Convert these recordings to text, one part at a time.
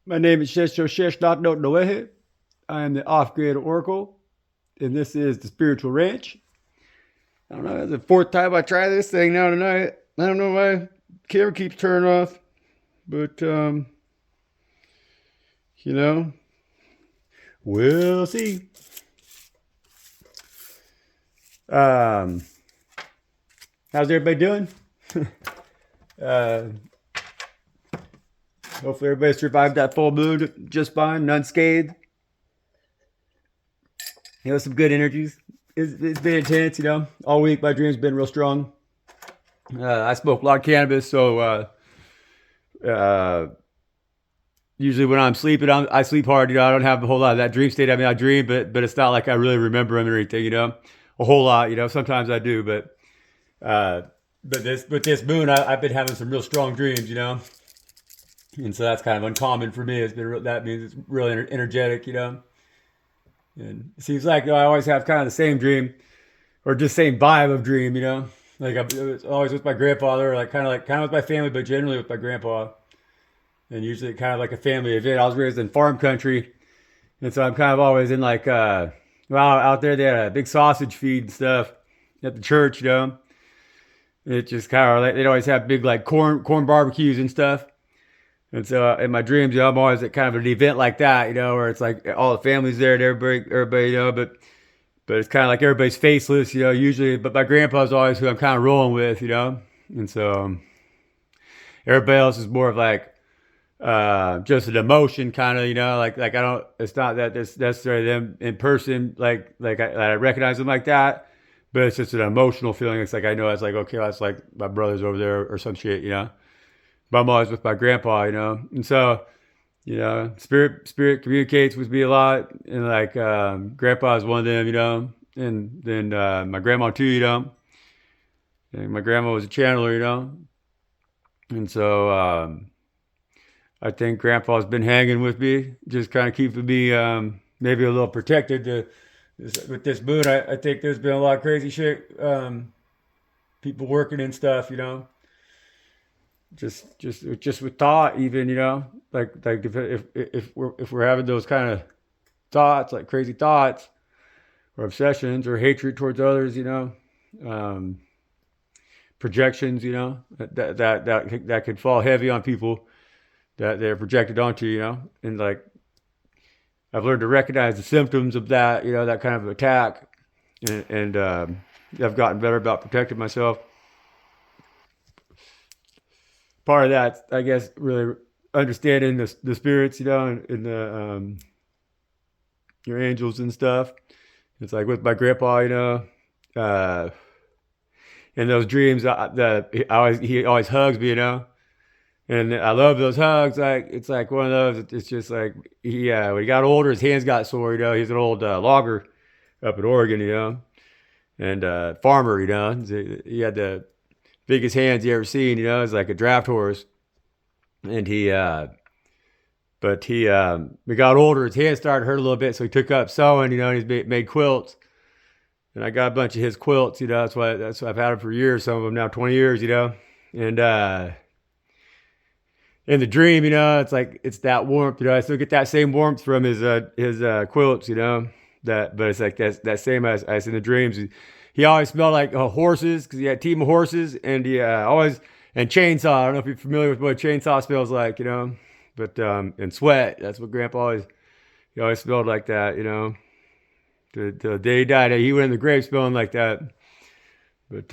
My name is Shesho Shesh. I am the off-grid oracle, and this is the spiritual ranch. I don't know, it's the fourth time I try this thing now tonight. I don't know why the camera keeps turning off, but you know, we'll see. Um, how's everybody doing? uh, Hopefully everybody survived that full moon just fine, unscathed. Some good energies. It's been intense, all week. My dreams have been real strong. I smoke a lot of cannabis, so usually when I'm sleeping, I sleep hard. I don't have a whole lot of that dream state. I mean, I dream, but it's not like I really remember them or anything. A whole lot. Sometimes I do, uh, but this moon, I've been having some real strong dreams. And so that's kind of uncommon for me. That means it's really energetic. And it seems like I always have kind of the same dream, or just same vibe of dream. Like it's always with my grandfather, or like kind of with my family, but generally with my grandpa. And usually kind of like a family event. I was raised in farm country, and so I'm kind of always in like out there they had a big sausage feed and stuff at the church. It just kind of like they'd always have big like corn barbecues and stuff. And so in my dreams, I'm always at kind of an event like that, where it's like all the families there and everybody, but it's kind of like everybody's faceless, usually. But my grandpa's always who I'm kind of rolling with, and so everybody else is more of like just an emotion kind of, like I don't. It's not that it's necessarily them in person, I recognize them like that, but it's just an emotional feeling. It's like I know it's like okay, that's like my brother's over there or some shit. But I'm always with my grandpa, and so spirit communicates with me a lot, and like grandpa is one of them, and then my grandma too, and my grandma was a channeler, and so I think grandpa's been hanging with me, just kind of keeping me maybe a little protected. With this moon, I think there's been a lot of crazy shit, people working and stuff, just with thought, even like if we're having those kind of thoughts, like crazy thoughts or obsessions or hatred towards others, um, projections, that could fall heavy on people that they're projected onto, and like I've learned to recognize the symptoms of that, that kind of attack, and I've gotten better about protecting myself. Part of that, I guess, really understanding the spirits, and the your angels and stuff. It's like with my grandpa, uh, in those dreams, he always hugs me, and I love those hugs. Like it's like one of those. It's just like when he got older, his hands got sore. He's an old logger up in Oregon, and farmer. He had the biggest hands you ever seen. It's like a draft horse, and he got older. His hands started to hurt a little bit, so he took up sewing. And he's made quilts, and I got a bunch of his quilts. That's why I've had them for years. Some of them now 20 years. And in the dream, it's like it's that warmth. I still get that same warmth from his quilts. But it's like that same as in the dreams. He always smelled like horses because he had a team of horses, and he always and chainsaw. I don't know if you're familiar with what a chainsaw smells like, but and sweat. That's what Grandpa he always smelled like that, The day he died, he went in the grave smelling like that. But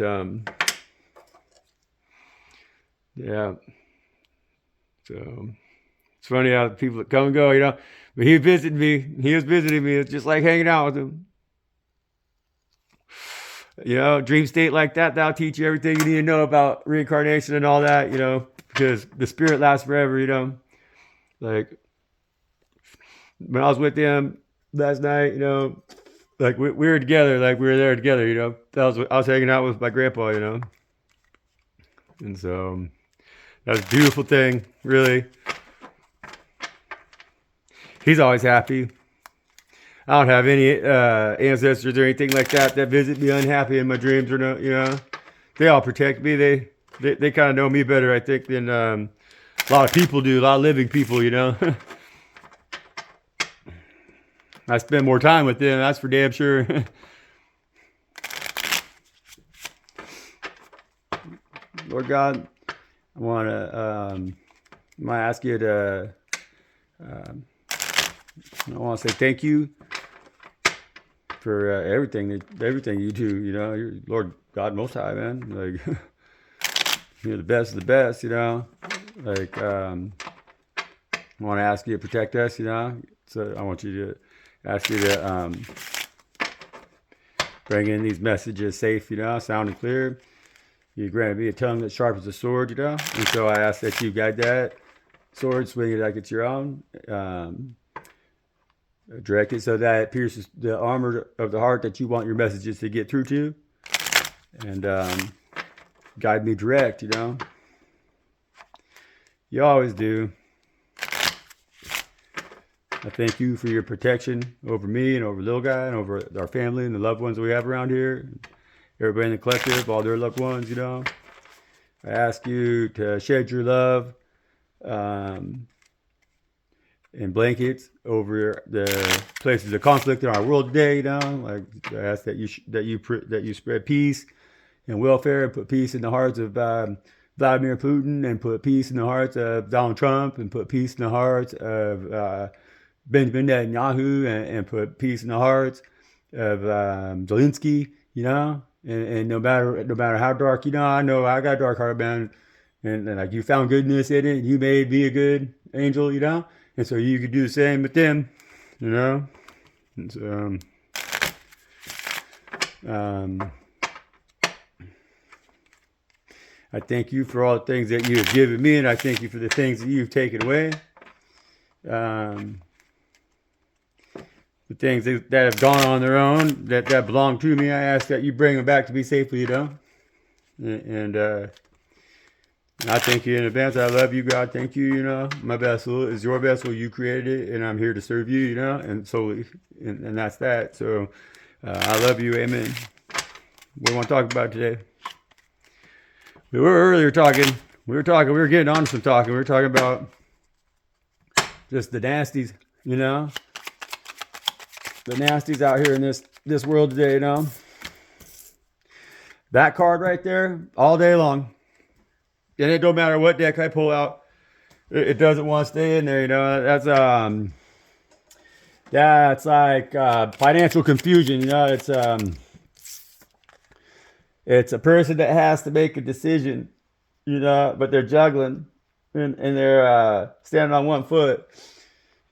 yeah, so it's funny how the people that come and go, But he visited me. He was visiting me. It's just like hanging out with him. Dream state like that, that'll teach you everything you need to know about reincarnation and all that, because the spirit lasts forever, Like when I was with them last night, like we were together, like we were there together, I was hanging out with my grandpa, and so that was a beautiful thing, really. He's always happy. I don't have any ancestors or anything like that visit me unhappy in my dreams or no. They all protect me. They kind of know me better, I think, than a lot of people do. A lot of living people, I spend more time with them. That's for damn sure. Lord God, I want to ask you to. I want to say thank you for everything you do. You know, you're Lord God Most High, man. Like you're the best of the best. You know, like I want to ask you to protect us. You know, so I want you to ask you to bring in these messages safe. You know, sound and clear. You granted me a tongue that's sharp as a sword. You know, and so I ask that you guide that sword, swing it like it's your own. Direct it so that it pierces the armor of the heart that you want your messages to get through to, and guide me direct. You know, you always do. I thank you for your protection over me and over little guy and over our family and the loved ones we have around here. Everybody in the collective, all their loved ones. You know, I ask you to shed your love and blankets over the places of conflict in our world today. You know, like I ask that you spread peace and welfare and put peace in the hearts of Vladimir Putin, and put peace in the hearts of Donald Trump, and put peace in the hearts of Benjamin Netanyahu, and put peace in the hearts of Zelensky. You know, and no matter how dark, you know, I know I got a dark heart, man, and like you found goodness in it. You made me a good angel, you know. And so you could do the same with them, you know. And so, I thank you for all the things that you have given me, and I thank you for the things that you've taken away. The things that have gone on their own, that belong to me, I ask that you bring them back to me safely, you know. And I thank you in advance. I love you, God. Thank you. You know, my vessel is your vessel. You created it, and I'm here to serve you. You know, and solely, and that's that. So, I love you. Amen. What do you want to talk about today? We were earlier talking. We were getting on to some talking. We were talking about just the nasties. You know, the nasties out here in this world today. You know, that card right there, all day long. And it don't matter what deck I pull out, it doesn't want to stay in there. You know, that's like financial confusion. You know, it's a person that has to make a decision. You know, but they're juggling and they're standing on one foot.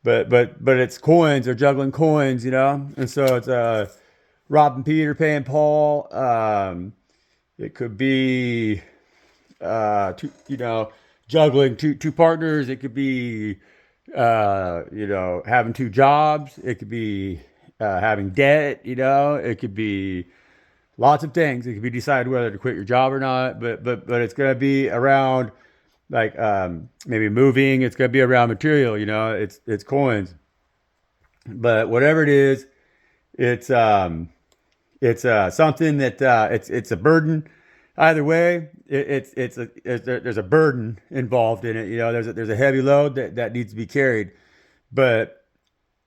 But it's coins. They're juggling coins. You know, and so it's robbing Peter, paying Paul. It could be. Juggling two partners. It could be, having two jobs. It could be having debt. You know, it could be lots of things. It could be decided whether to quit your job or not. But it's gonna be around like maybe moving. It's gonna be around material. You know, it's coins. But whatever it is, it's something that it's a burden. Either way, there's a burden involved in it. You know, there's a heavy load that needs to be carried. But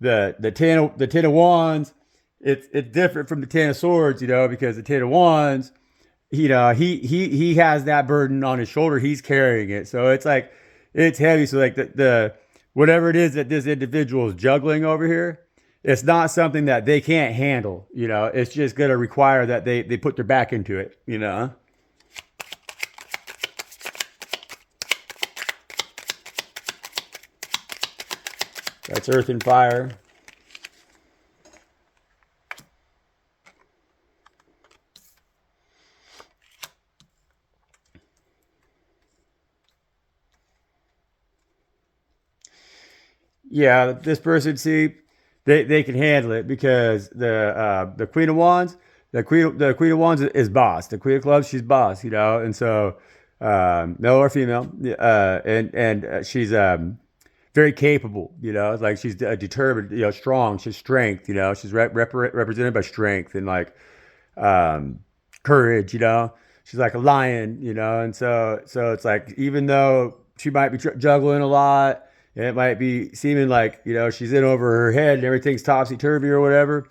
the ten of wands, it's different from the 10 of swords. You know, because the 10 of wands, you know, he has that burden on his shoulder. He's carrying it, so it's like it's heavy. So like the whatever it is that this individual is juggling over here, it's not something that they can't handle. You know, it's just going to require that they put their back into it. You know. That's earth and fire. Yeah, this person, see, they can handle it because the Queen of Wands, the Queen of Wands is boss. The Queen of Clubs, she's boss, you know, and so male or female, and she's very capable, you know, like she's determined, you know, strong. She's strength, you know, she's represented by strength and like courage, you know. She's like a lion, you know, and so it's like even though she might be juggling a lot and it might be seeming like, she's in over her head and everything's topsy turvy or whatever.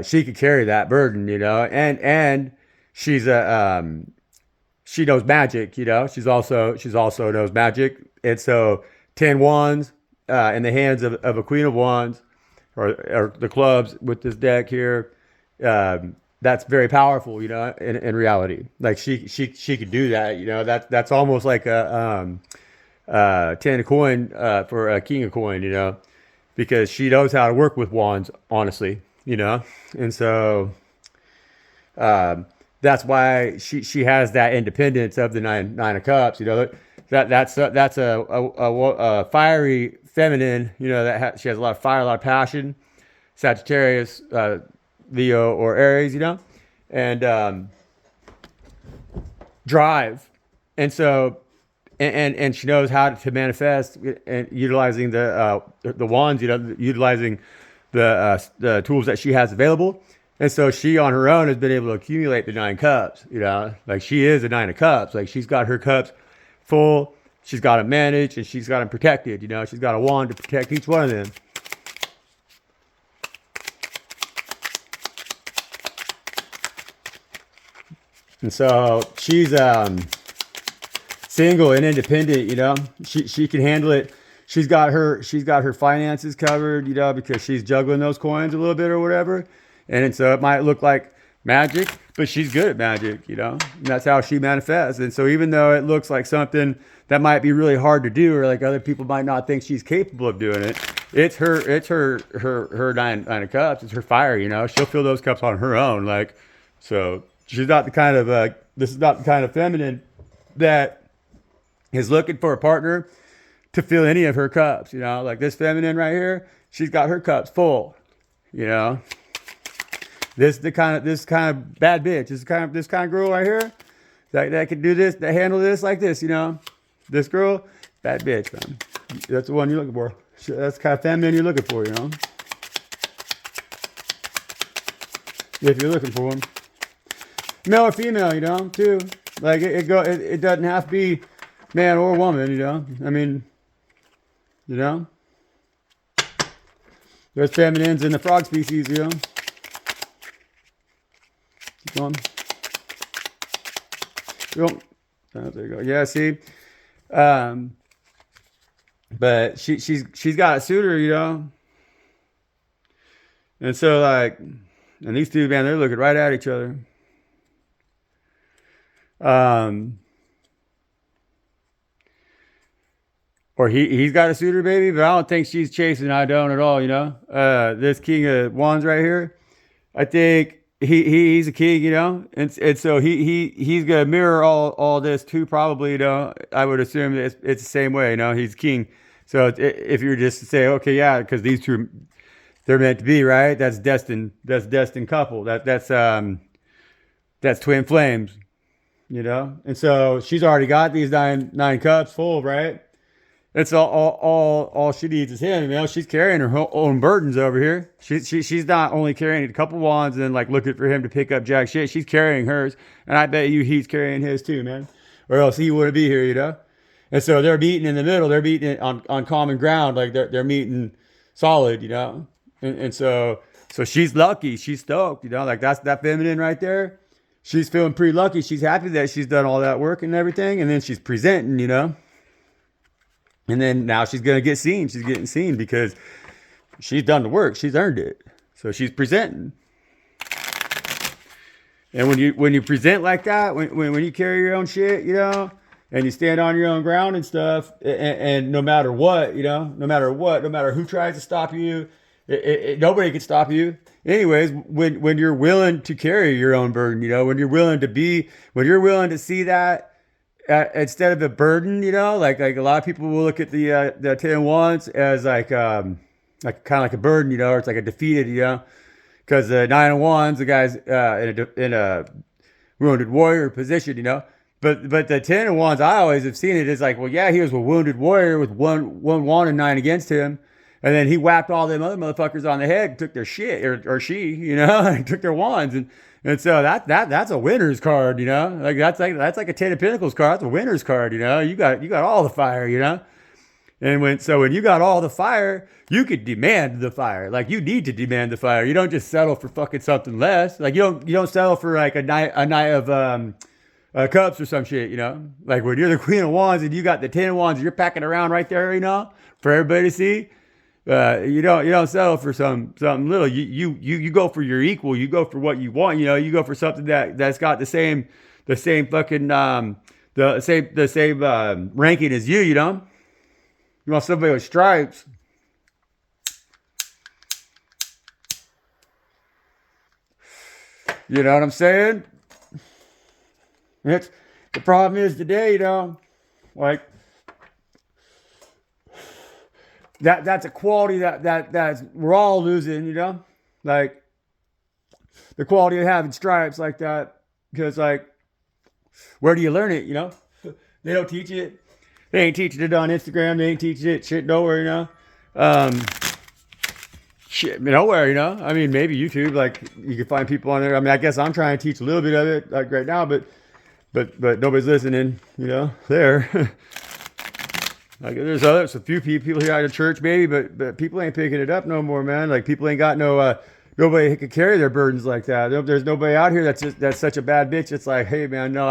She could carry that burden, and she's she knows magic, she's also knows magic. And so 10 wands in the hands of a queen of wands, or the clubs with this deck here, that's very powerful, in reality. Like she could do that, that's almost like a 10 of coin for a king of coin, because she knows how to work with wands, honestly, and so that's why she has that independence of the nine of cups. That's a fiery feminine. She has a lot of fire, a lot of passion. Sagittarius, Leo, or Aries. And drive, and so and she knows how to manifest and utilizing the wands. Utilizing the tools that she has available. And so she on her own has been able to accumulate the 9 cups, like she is a 9 of cups. Like she's got her cups full, she's got them managed, and she's got them protected, she's got a wand to protect each one of them. And so she's single and independent, she can handle it. She's got her finances covered, because she's juggling those coins a little bit or whatever. And so it might look like magic, but she's good at magic, and that's how she manifests. And so even though it looks like something that might be really hard to do, or like other people might not think she's capable of doing it, it's her nine of cups. It's her fire, she'll fill those cups on her own. Like, so she's not the kind of, this is not the kind of feminine that is looking for a partner to fill any of her cups, like this feminine right here, she's got her cups full, This kind of bad bitch. This kind of girl right here that can do this, that handle this like this, This girl, bad bitch, man. That's the one you're looking for. That's the kind of feminine you're looking for, If you're looking for one, male or female, too. Like it doesn't have to be man or woman, I mean, there's feminines in the frog species, Going. Oh, there you go. Yeah, see, but she's got a suitor, and so like, and these two, man, they're looking right at each other. Or he's got a suitor, baby, but I don't think she's chasing. I don't at all, this king of wands right here, I think. He's a king, and so he's gonna mirror all this too, probably, I would assume that it's the same way, he's king. So if you're just to say, okay, yeah, because these two, they're meant to be, right? That's destined couple. That's twin flames, And so she's already got these nine cups full, right? It's all she needs is him. She's carrying her own burdens over here. She's not only carrying a couple wands and then like looking for him to pick up jack shit. She's carrying hers, and I bet you he's carrying his too, man. Or else he wouldn't be here, And so they're meeting in the middle. They're meeting on common ground. Like they're meeting solid, And so she's lucky. She's stoked, Like that's that feminine right there. She's feeling pretty lucky. She's happy that she's done all that work and everything, and then she's presenting, And then now she's going to get seen. She's getting seen because she's done the work. She's earned it. So she's presenting. And when you present like that, when you carry your own shit, and you stand on your own ground and stuff, and no matter what, no matter who tries to stop you, nobody can stop you. Anyways, when you're willing to carry your own burden, when you're willing to see that, instead of a burden, like a lot of people will look at the 10 wands as like kind of like a burden, or it's like a defeated, because the 9 of wands, the guy's in a wounded warrior position, But the 10 of wands, I always have seen it as like, well, yeah, he was a wounded warrior with one wand and 9 against him, and then he whapped all them other motherfuckers on the head, and took their shit, or she, and took their wands, and so that's a winner's card, Like that's like a 10 of Pentacles card. That's a winner's card, You got all the fire, And when you got all the fire, you could demand the fire. Like you need to demand the fire. You don't just settle for fucking something less. Like you don't settle for like a night of cups or some shit. Like when you're the queen of wands and you got the 10 of wands, you're packing around right there. For everybody to see. You don't settle for something little. You go for your equal. You go for what you want. You go for something that's got the same fucking the same ranking as you. You want somebody with stripes. You know what I'm saying? It's the problem is today. Like that's a quality that's we're all losing. Like the quality of having stripes like that. Because like, where do you learn it? They don't teach it. They ain't teaching it on Instagram. They ain't teaching it shit nowhere. Shit nowhere. I mean, maybe YouTube. Like you can find people on there. I mean, I guess I'm trying to teach a little bit of it like right now, but nobody's listening. There. Like there's a few people here at the church, maybe, but people ain't picking it up no more, man. Like people ain't got nobody who can carry their burdens like that. There's nobody out here that's such a bad bitch. It's like, hey man, no,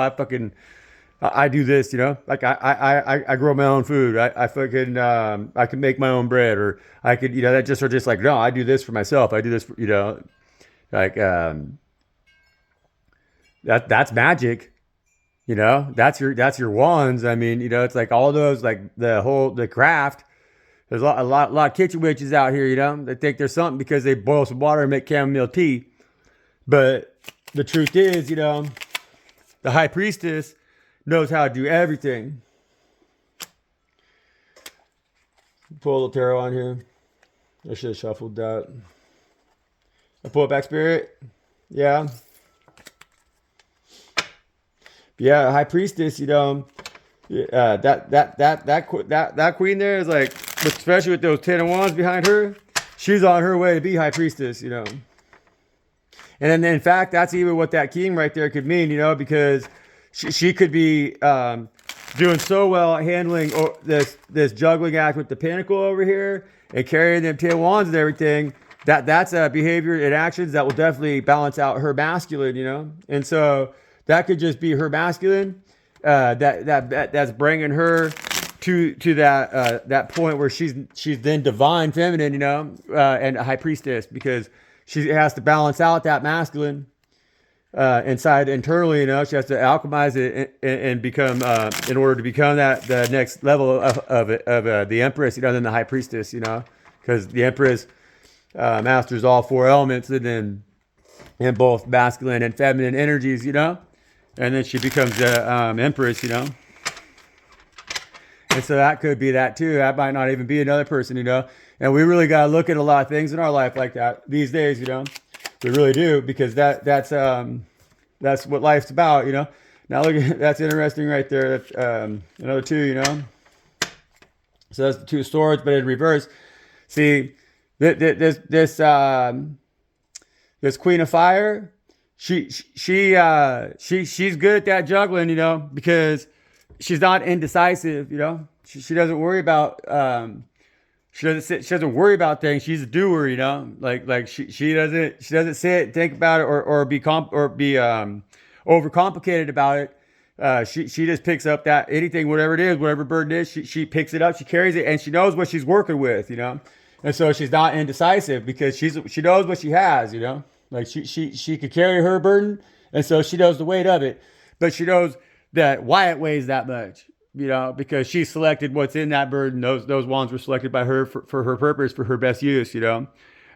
I do this, like I grow my own food. I can make my own bread, or I could, that just are just like, no, I do this for myself. I do this, like, that's magic. That's your wands. I mean, it's like all those, like the craft. There's a lot of kitchen witches out here, They think there's something because they boil some water and make chamomile tea. But the truth is, the high priestess knows how to do everything. Pull a little tarot on here. I should have shuffled that. I pull it back, spirit. Yeah. Yeah, high priestess, that queen there is like, especially with those 10 of wands behind her, she's on her way to be high priestess, And then in fact, that's even what that king right there could mean, because she could be doing so well at handling this juggling act with the pentacle over here and carrying them 10 wands and everything. That's a behavior and actions that will definitely balance out her masculine, And so that could just be her masculine, that's bringing her to that point where she's then divine feminine, and a high priestess, because she has to balance out that masculine internally. She has to alchemize it and become in order to become the next level of the empress, then the high priestess, because the empress masters all 4 elements and then in both masculine and feminine energies, and then she becomes the empress, And so that could be that too. That might not even be another person, And we really got to look at a lot of things in our life like that these days, We really do, because that's what life's about, Now look at that's interesting right there. That's another 2, So that's the 2 swords, but in reverse. See, this Queen of Fire. She's good at that juggling, because she's not indecisive, She doesn't worry about she doesn't worry about things. She's a doer, Like she doesn't sit and think about it or be overcomplicated about it. She just picks up that anything, whatever it is, whatever burden it is, she picks it up, she carries it, and she knows what she's working with, And so she's not indecisive because she knows what she has, Like she could carry her burden, and so she knows the weight of it, but she knows that why it weighs that much, because she selected what's in that burden. Those wands were selected by her for her purpose, for her best use, and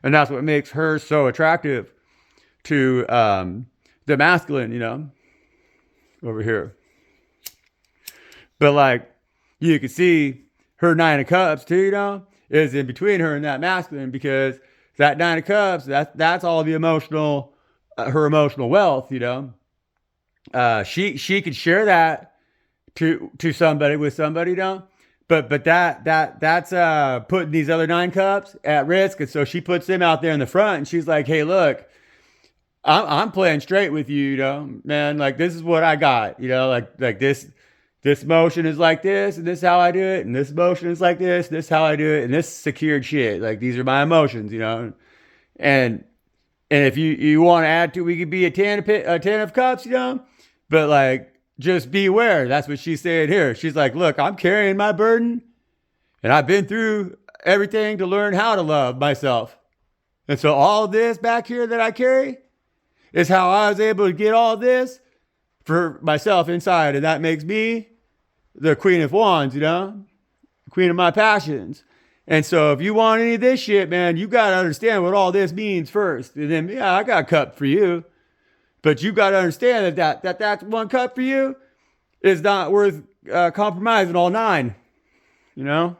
that's what makes her so attractive to the masculine, over here. But like you can see, her 9 of Cups too, is in between her and that masculine, because that 9 of Cups, that's all the emotional, her emotional wealth, She could share that to somebody with somebody, but that's putting these other 9 cups at risk, and so she puts them out there in the front, and she's like, hey, look, I'm playing straight with you, man. Like this is what I got, like this. This motion is like this, and this is how I do it, and this motion is like this is how I do it, and this secured shit. Like these are my emotions, you know. And if you want to add to, we could be a 10 of cups, you know. But like, just beware. That's what she's saying here. She's like, look, I'm carrying my burden, and I've been through everything to learn how to love myself. And so all this back here that I carry is how I was able to get all this for myself inside. And that makes me the Queen of Wands, you know, queen of my passions. And so if you want any of this shit, man, you got to understand what all this means first. And then, yeah, I got a cup for you. But you got to understand that one cup for you is not worth compromising all 9, you know?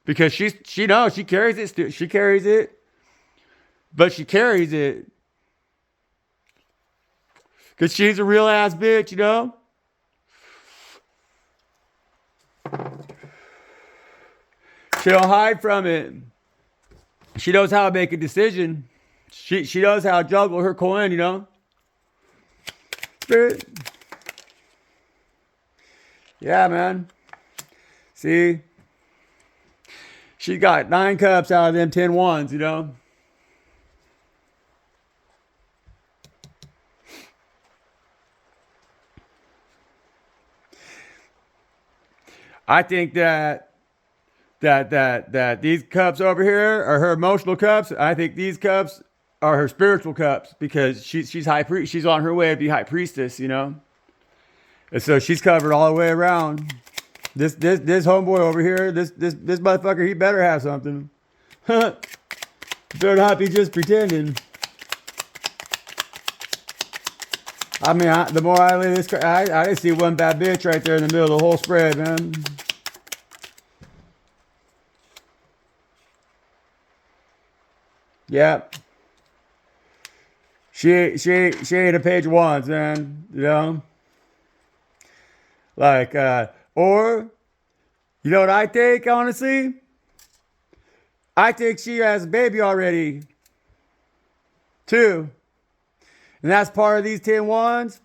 Because she knows she carries it. She carries it. But she carries it because she's a real ass bitch, you know? She don't hide from it. She knows how to make a decision. She knows how to juggle her coin, you know? Spirit. Yeah, man. See? She got 9 cups out of them 10 wands, you know? I think that these cups over here are her emotional cups. I think these cups are her spiritual cups because she's she's on her way to be high priestess, you know. And so she's covered all the way around. This homeboy over here, this motherfucker, he better have something. Better not be just pretending. I mean, the more I lay this, I just see one bad bitch right there in the middle of the whole spread, man. Yep. She ain't a page of wands, man. You know? Like, or, you know what I think, honestly? I think she has a baby already. Too. And that's part of these 10 wands.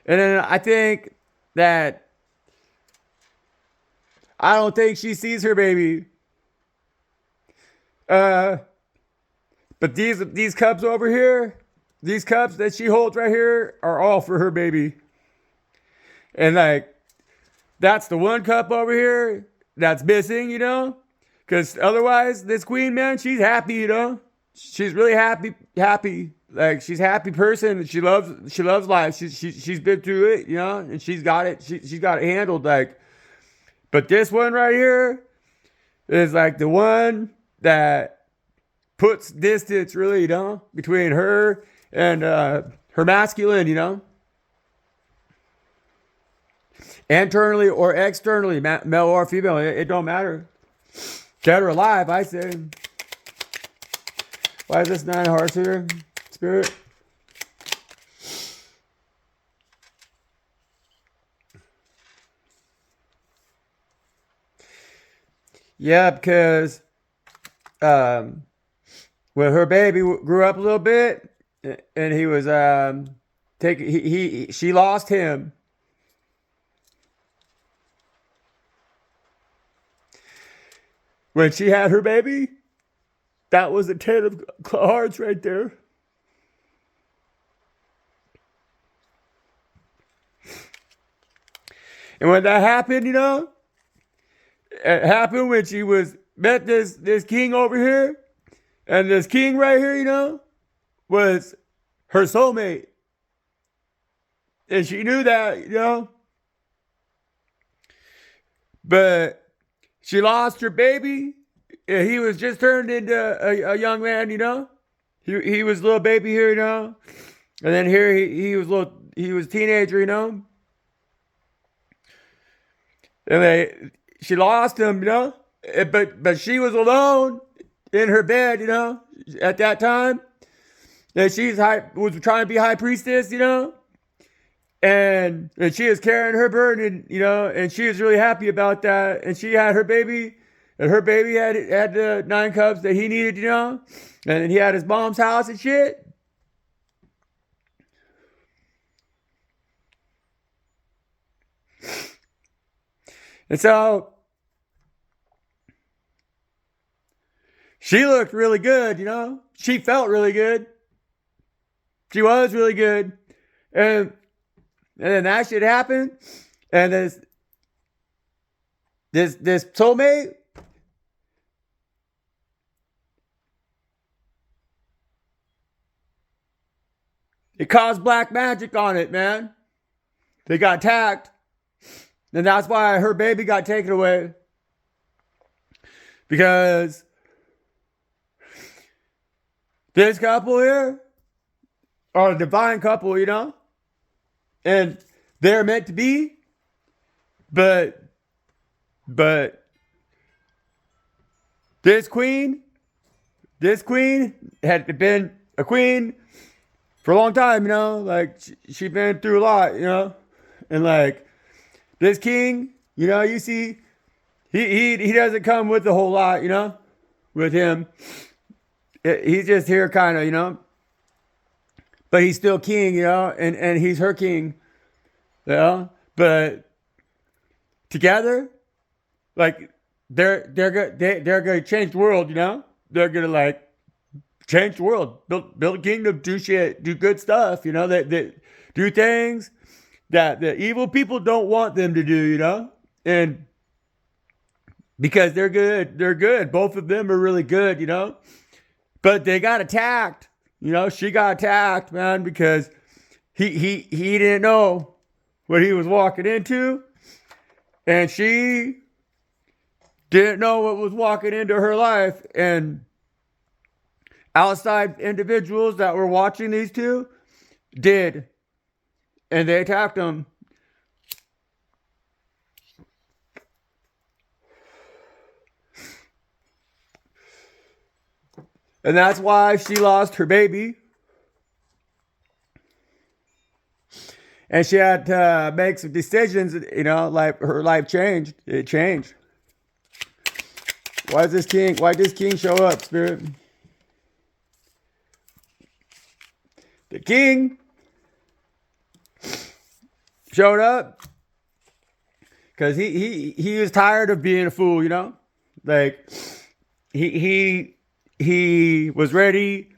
And then I think that I don't think she sees her baby. But these cups over here, these cups that she holds right here are all for her baby. And like, that's the one cup over here that's missing, you know? Because otherwise, this queen, man, she's happy, you know? She's really happy. Like, she's a happy person. She loves life. She's been through it, you know? And she's got it. She's got it handled. Like, but this one right here is like the one that puts distance, really, you know, between her and her masculine, you know, internally or externally, male or female, it don't matter. Dead or alive, I say. Why is this 9 of hearts here, Spirit? Yeah, because when her baby grew up a little bit, and he was she lost him. When she had her baby, that was a 10 of hearts right there. And when that happened, you know, it happened when she met this king over here. And this king right here, you know, was her soulmate. And she knew that, you know. But she lost her baby. And he was just turned into a young man, you know. He was a little baby here, you know. And then here he was a teenager, you know. And she lost him, you know. But she was alone in her bed, you know, at that time. And was trying to be high priestess, you know. And she was carrying her burden, you know, and she was really happy about that. And she had her baby, and her baby had the 9 cups that he needed, you know. And then he had his mom's house and shit. And so she looked really good, you know. She felt really good. She was really good. And then that shit happened. And this soulmate, it caused black magic on it, man. They got attacked. And that's why her baby got taken away. Because this couple here are a divine couple, you know? And they're meant to be. But this queen had been a queen for a long time, you know? Like, she'd been through a lot, you know? And like, this king, you know, you see, he doesn't come with a whole lot, you know? With him. He's just here kind of, you know? But he's still king, you know? And he's her king, you know? But together, like, they're gonna change the world, you know? They're gonna like change the world, build a kingdom, do shit, do good stuff, you know? That do things that the evil people don't want them to do, you know? And because they're good. Both of them are really good, you know? But they got attacked, you know? She got attacked, man, because he didn't know what he was walking into, and she didn't know what was walking into her life. And outside individuals that were watching these two did. And they attacked them. And that's why she lost her baby. And she had to make some decisions, you know, like her life changed. It changed. Why did this king show up, Spirit? The king showed up because he was tired of being a fool, you know? Like, he was ready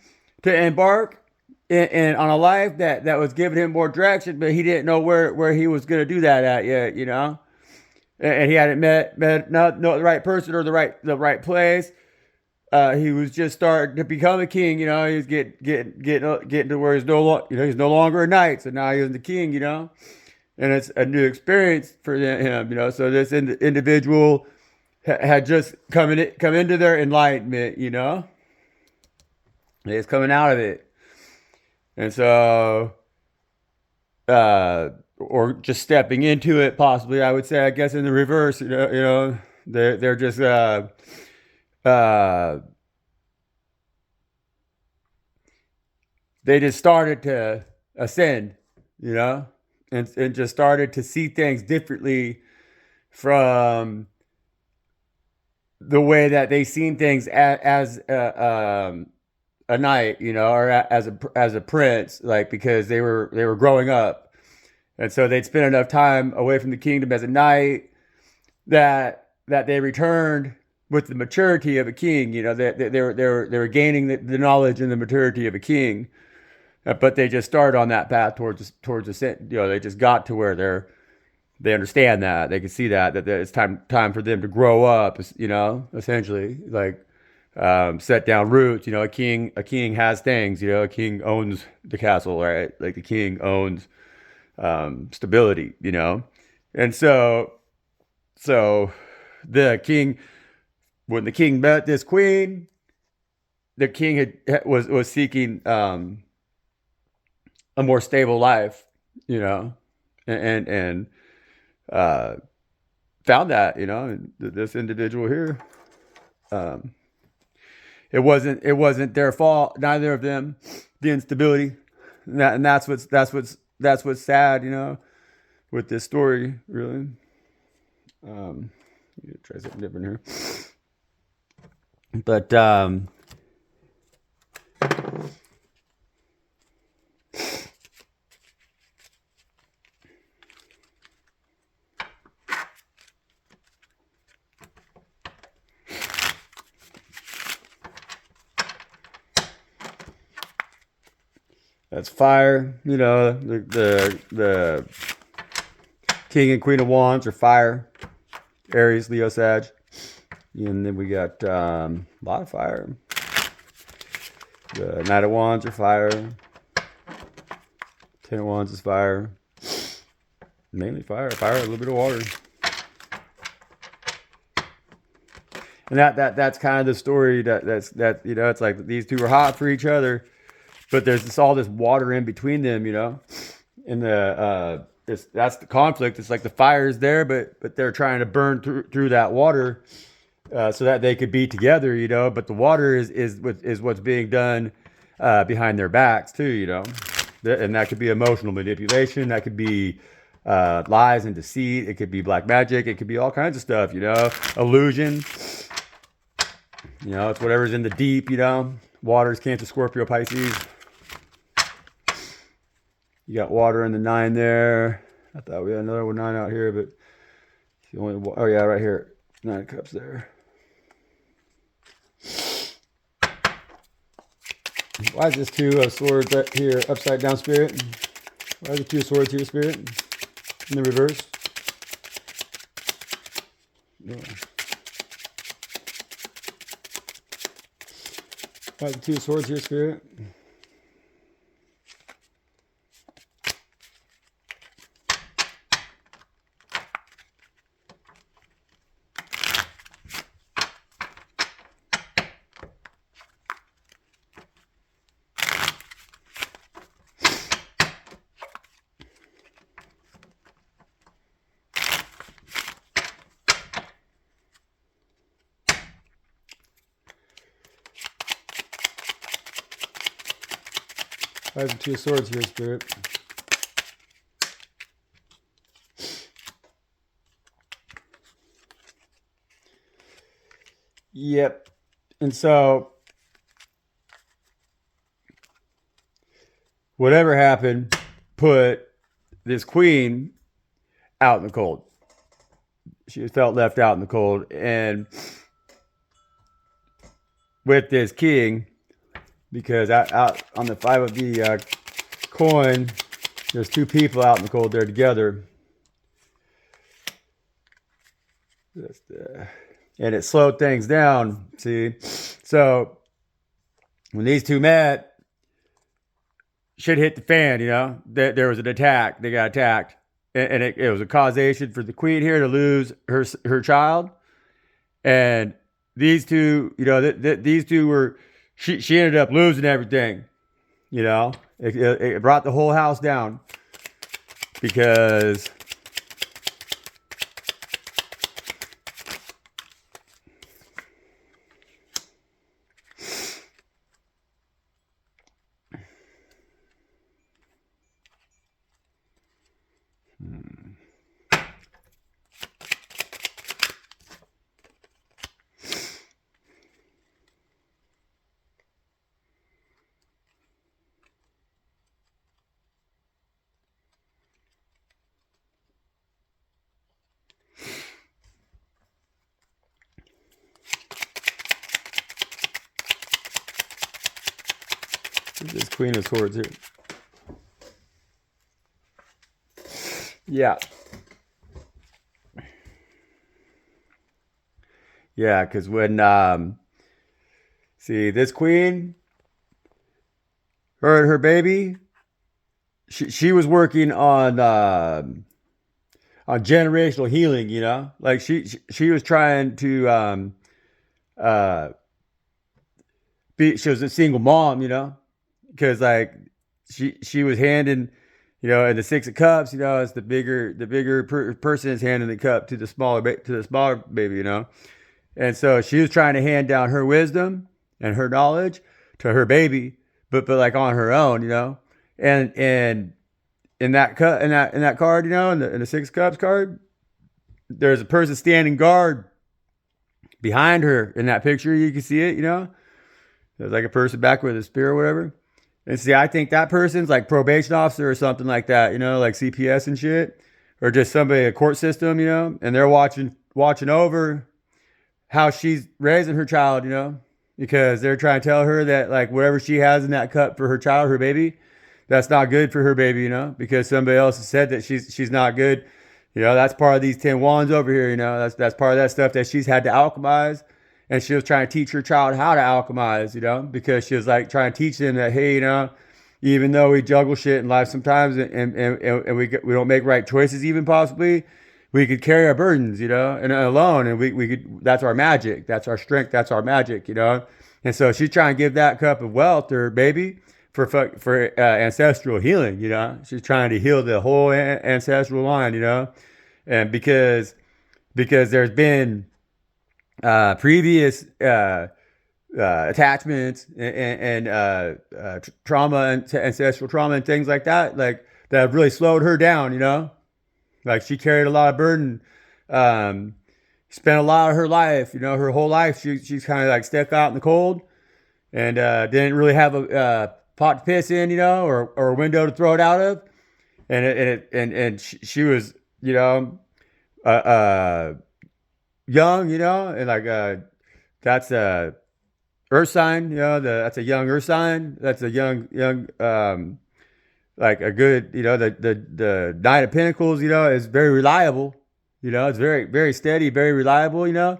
to embark in on a life that was giving him more direction, but he didn't know where he was going to do that at yet, you know? And he hadn't met the right person or the right place. He was just starting to become a king, you know. He was getting to where he's no longer a knight, so now he's the king, you know. And it's a new experience for him, you know. So this individual had just come into their enlightenment, you know. He's coming out of it, and so or just stepping into it, possibly. I would say, I guess, in the reverse, you know, they're just they just started to ascend, you know, and just started to see things differently from the way that they seen things as a knight, you know, or as a prince, like, because they were growing up, and so they'd spent enough time away from the kingdom as a knight that they returned with the maturity of a king. You know, they were gaining the knowledge and the maturity of a king, but they just started on that path towards the, you know, they just got to where they understand that they can see that it's time for them to grow up, you know, essentially, like, set down roots. You know, a king has things, you know. A king owns the castle, right? Like, the king owns stability, you know. And so the king, when the king met this queen, the king was seeking a more stable life, you know, and found that, you know, in this individual here. It wasn't their fault, neither of them, the instability, and that's what's sad, you know, with this story, really. Try something different here, but That's fire. The king and queen of wands are fire. Aries, Leo, Sag. And then we got a lot of fire. The knight of wands are fire. Ten of wands is fire. Mainly fire. Fire, a little bit of water. And that's kind of the story that's it's like these two are hot for each other, but there's all this water in between them, and that's the conflict. It's like the fire is there, but they're trying to burn through that water, so that they could be together, but the water is what's being done behind their backs too, and that could be emotional manipulation, that could be lies and deceit, it could be black magic, it could be all kinds of stuff, illusion. It's whatever's in the deep, Water's Cancer, Scorpio, Pisces. You got water in the 9 there. I thought we had another 9 out here, but the only, oh yeah, right here. 9 cups there. Why is this 2 of swords right here upside down, Spirit? Why are the 2 of swords here, Spirit? In the reverse? Yeah. Why are the 2 of swords here, Spirit? Why are the 2 of swords here, Spirit? Yep. And so, whatever happened, put this queen out in the cold. She felt left out in the cold. And with this king, because out on the 5 of the coin, there's 2 people out in the cold there together. And it slowed things down, see? So, when these 2 met, shit hit the fan, There was an attack. They got attacked. And it was a causation for the queen here to lose her child. And these 2, these 2 were... She ended up losing everything, It brought the whole house down because this Queen of Swords here. Yeah. Yeah, because when see this queen, her and her baby, she was working on generational healing, like she was trying to she was a single mom, because like she was handing, in the 6 of Cups, it's the bigger person is handing the cup to the smaller baby, and so she was trying to hand down her wisdom and her knowledge to her baby, but like on her own, and in that card, in the 6 of Cups card, there's a person standing guard behind her in that picture. You can see it, there's like a person back with a spear or whatever. And see, I think that person's like probation officer or something like that, like CPS and shit, or just somebody, a court system, and they're watching over how she's raising her child, because they're trying to tell her that like whatever she has in that cup for her child, her baby, that's not good for her baby, because somebody else has said that she's not good. That's part of these 10 wands over here. That's part of that stuff that she's had to alchemize, and she was trying to teach her child how to alchemize. Because she was like trying to teach them that, hey, even though we juggle shit in life sometimes, and we don't make right choices, even possibly, we could carry our burdens, and alone, and we could. That's our magic. That's our strength. That's our magic, And so she's trying to give that cup of wealth to her baby for ancestral healing. She's trying to heal the whole ancestral line. And because there's been previous attachments and trauma and ancestral trauma and things like that, like that have really slowed her down. Like she carried a lot of burden. Spent a lot of her life, her whole life, she's kind of like stuck out in the cold, and didn't really have a pot to piss in, or a window to throw it out of, and she was, young, and like that's a earth sign, that's a young earth sign, that's a young like a good, the Nine of Pentacles, is very reliable. It's very, very steady, very reliable,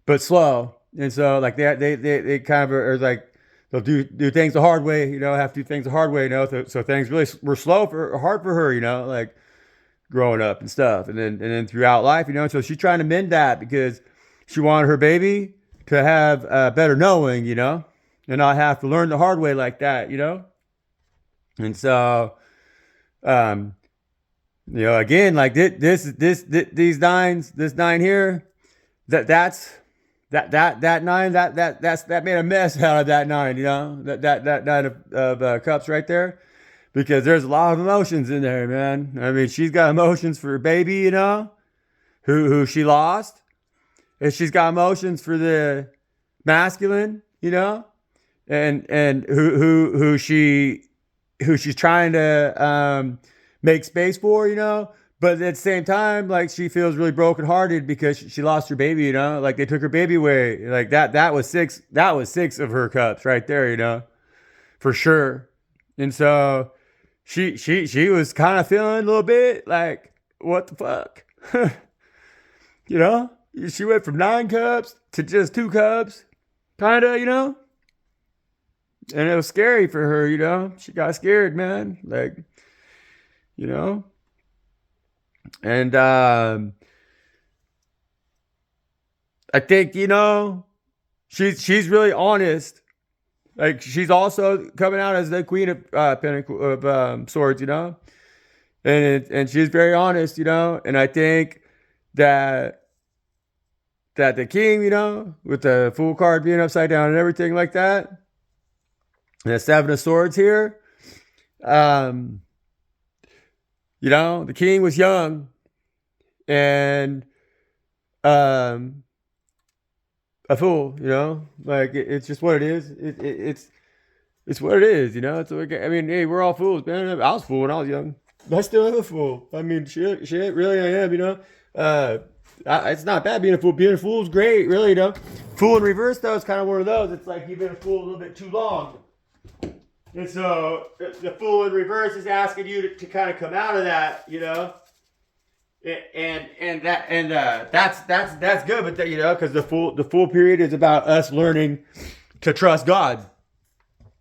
but slow. And so like they kind of are like, they'll do things the hard way, have to do things the hard way, So things really were hard for her, like growing up and stuff. And then throughout life, so she's trying to mend that because she wanted her baby to have better knowing, and not have to learn the hard way like that, And so, again, like these nines, this nine here, that nine, that made a mess out of that nine, that nine of cups right there, because there's a lot of emotions in there, man. I mean, she's got emotions for her baby, who she lost, and she's got emotions for the masculine, and who she's trying to make space for, but at the same time, like she feels really brokenhearted because she lost her baby, like they took her baby away, like that was six of her cups right there, for sure. And so she was kind of feeling a little bit like, what the fuck, she went from 9 cups to just 2 cups, kind of, and it was scary for her, she got scared, man, like, and I think, she's really honest. Like she's also coming out as the Queen of Swords, and she's very honest, and I think that the King, with the Fool card being upside down and everything like that, and the 7 of Swords here, the King was young and a fool, like it's just what it is. It's what it is, It's like, I mean, hey, we're all fools, man. I was a fool when I was young. I still am a fool. I mean, shit, really, I am, it's not bad being a fool. Being a fool is great, really, Fool in reverse, though, is kind of one of those. It's like you've been a fool a little bit too long. And so the fool in reverse is asking you to kind of come out of that, and that's good, but because the fool period is about us learning to trust God.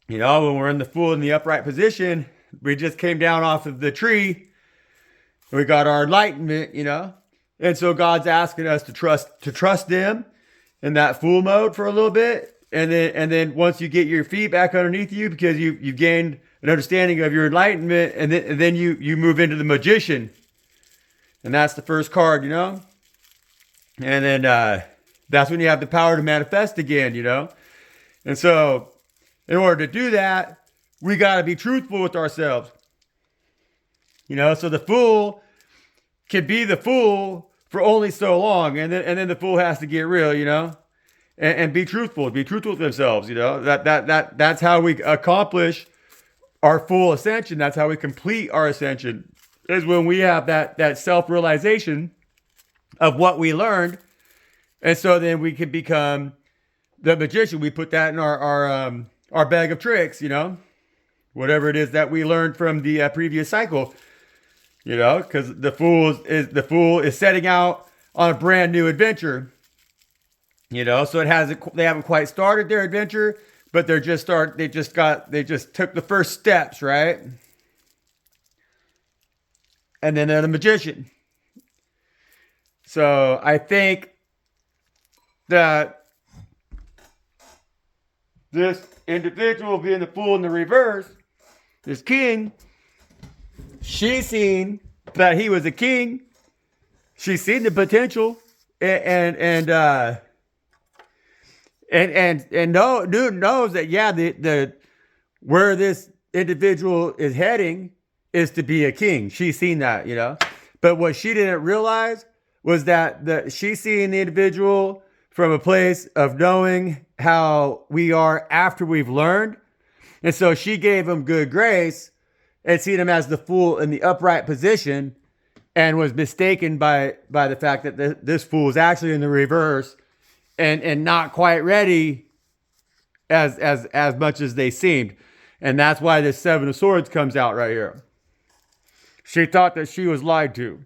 When we're in the fool in the upright position, we just came down off of the tree, we got our enlightenment, and so God's asking us to trust Him in that fool mode for a little bit. And then once you get your feet back underneath you, because you've gained an understanding of your enlightenment, and then you move into the magician, and that's the first card, and then that's when you have the power to manifest again, and so in order to do that, we got to be truthful with ourselves, so the fool can be the fool for only so long, and then the fool has to get real, and be truthful with themselves, that's how we accomplish our full ascension. That's how we complete our ascension, is when we have that self-realization of what we learned. And so then we can become the magician. We put that in our bag of tricks, whatever it is that we learned from the previous cycle. Because the fool is setting out on a brand new adventure. So they haven't quite started their adventure, but they just took the first steps, right? And then they're the magician. So I think that this individual being the fool in the reverse, this king, she's seen that he was a king. She's seen the potential, and no dude knows that, yeah, the where this individual is heading is to be a king. She's seen that. But what she didn't realize was that she's seeing the individual from a place of knowing how we are after we've learned. And so she gave him good grace and seen him as the fool in the upright position, and was mistaken by the fact that this fool is actually in the reverse, and not quite ready as much as they seemed. And that's why this Seven of Swords comes out right here. She thought that she was lied to.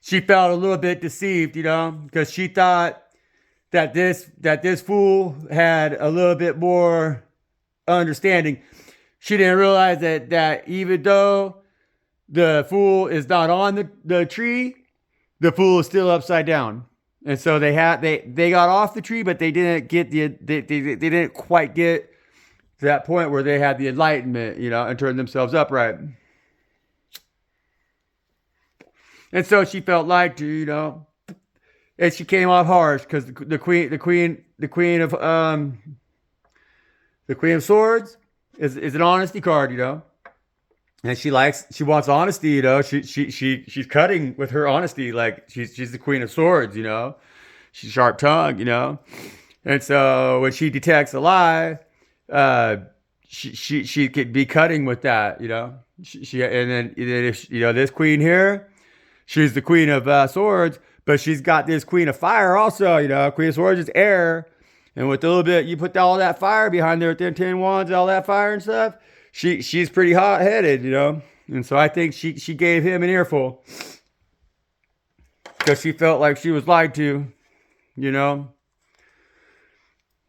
She felt a little bit deceived, because she thought that this fool had a little bit more understanding. She didn't realize that even though the fool is not on the tree, the fool is still upside down. And so they got off the tree, but they didn't they didn't quite get to that point where they had the enlightenment, and turned themselves upright. And so she felt lied to, and she came off harsh because the queen of swords is an honesty card, and she wants honesty, she's cutting with her honesty, like she's the queen of swords, she's sharp tongued, and so when she detects a lie, she could be cutting with that, and then if this queen here, she's the queen of swords, but she's got this queen of fire also. Queen of swords is air, and with a little bit, you put all that fire behind there with them 10 wands, all that fire and stuff. She's pretty hot headed, and so I think she gave him an earful because she felt like she was lied to.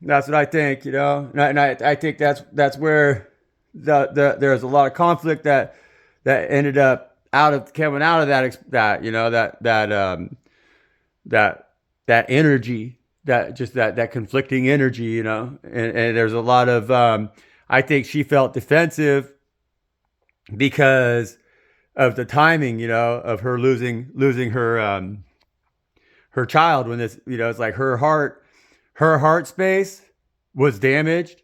That's what I think, and I think that's where there's a lot of conflict that ended up coming out of that energy, that conflicting energy, and there's a lot of I think she felt defensive because of the timing, of her losing her child, when this, it's like her heart space was damaged,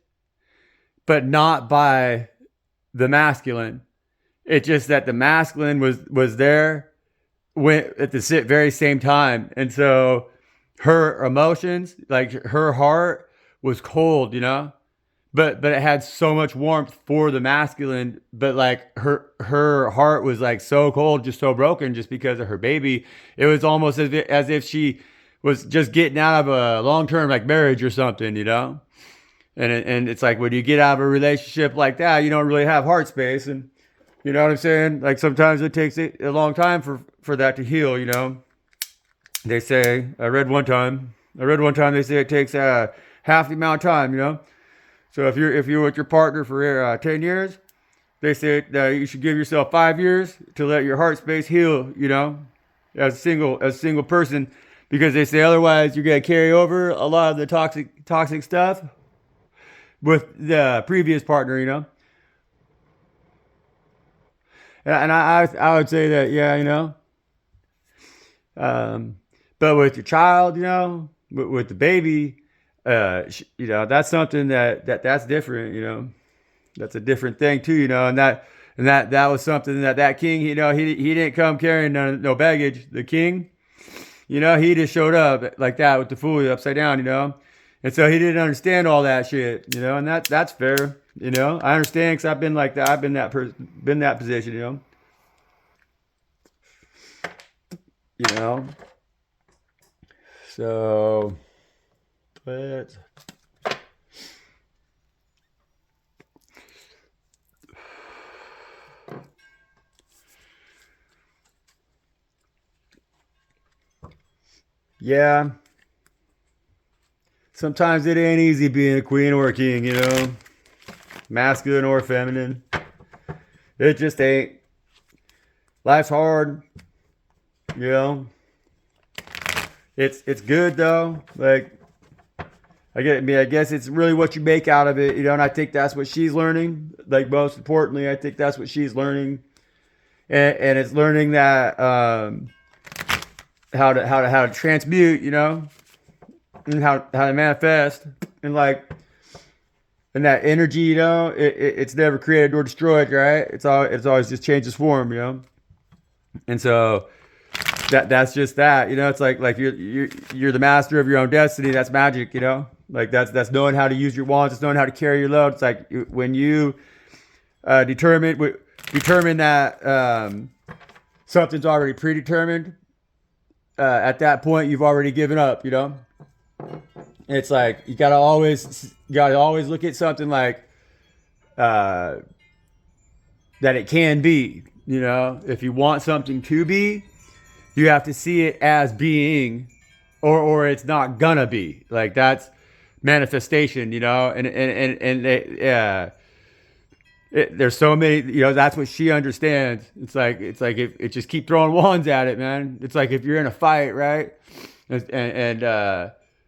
but not by the masculine. It's just that the masculine was there at the very same time. And so her emotions, like her heart was cold, but it had so much warmth for the masculine, but like her heart was like so cold, just so broken, just because of her baby. It was almost as if she was just getting out of a long-term like marriage or something, and it's like when you get out of a relationship like that, you don't really have heart space. And you know what I'm saying? Like sometimes it takes a long time for that to heal, They say, I read one time they say it takes half the amount of time, So if you're with your partner for 10 years, they say you should give yourself 5 years to let your heart space heal, as a single person, because they say otherwise you're gonna carry over a lot of the toxic stuff with the previous partner, And I would say that, yeah, but with your child, with the baby, that's something that's different, that's a different thing too, and that was something that king, he didn't come carrying no baggage. The king, he just showed up like that with the fool upside down, and so he didn't understand all that shit, and that's fair. I understand, because I've been like that. I've been that position, So let's yeah, sometimes it ain't easy being a queen or a king, you know, masculine or feminine. It just ain't. Life's hard, you know. It's good though. Like I mean, I guess it's really what you make out of it, you know. And I think that's what she's learning. Like most importantly, I think that's what she's learning, and it's learning that how to transmute, you know, and how to manifest, and like and that energy, you know, it's never created or destroyed, right? It's always just changes form, you know. And so that's just that, you know. It's like you're the master of your own destiny. That's magic, you know. Like that's knowing how to use your wands. It's knowing how to carry your load. It's like when you determine that something's already predetermined. At that point, you've already given up, you know. It's like you gotta always look at something like uh, that it can be. You know, if you want something to be, you have to see it as being, or it's not gonna be. Like that's manifestation. You know, there's so many. You know, that's what she understands. It's like if it just keep throwing wands at it, man. It's like if you're in a fight, right? And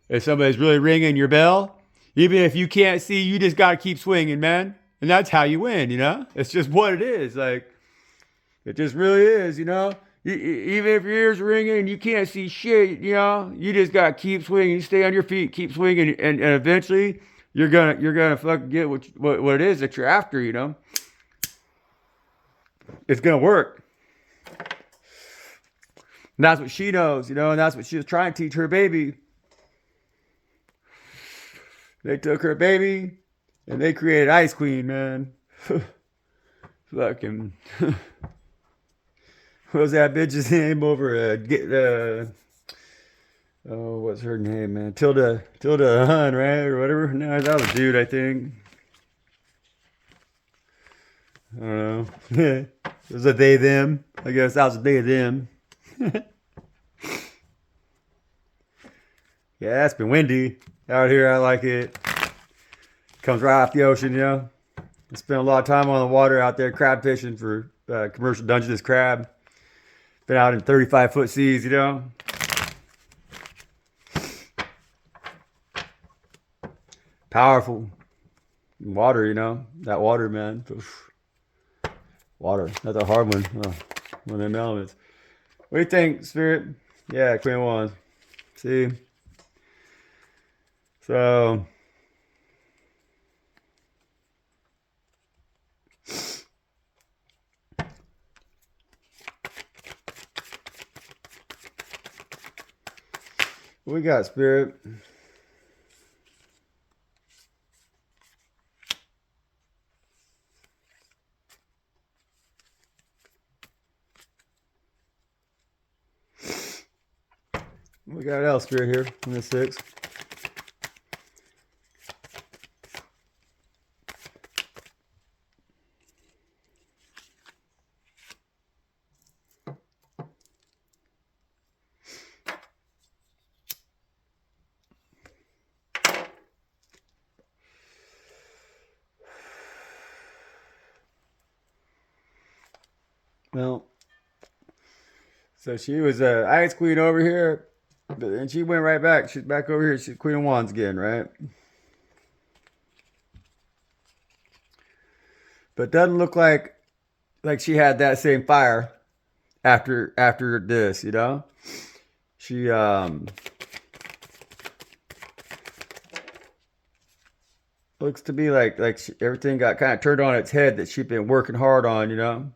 if somebody's really ringing your bell, even if you can't see, you just gotta keep swinging, man. And that's how you win, you know? It's just what it is. Like, it just really is, you know? Even if your ears are ringing and you can't see shit, you know, you just gotta keep swinging. You stay on your feet, keep swinging, and eventually you're gonna fucking get what it is that you're after, you know? It's gonna work. And that's what she knows, you know, and that's what she was trying to teach her baby. They took her baby and they created Ice Queen, man. Fucking. What was that bitch's name over? Oh, what's her name, man? Tilda Hun, right? Or whatever. No, that was a dude, I think. I don't know. It was a they, them. I guess that was a they, them. Yeah, it's been windy out here. I like it. Comes right off the ocean, you know. I spent a lot of time on the water out there crab fishing for commercial Dungeness crab. Been out in 35-foot seas, you know. Powerful. Water, you know. That water, man. Oof. Water. That's a hard one. Oh, one of them elements. What do you think, Spirit? Yeah, Queen Wands. See? So... what we got, Spirit? We got else, Spirit, here in the 6. Well, so she was a Ice Queen over here, but then she went right back. She's back over here. She's Queen of Wands again, right? But doesn't look like she had that same fire after this, you know. She looks to be like everything got kind of turned on its head that she'd been working hard on, you know.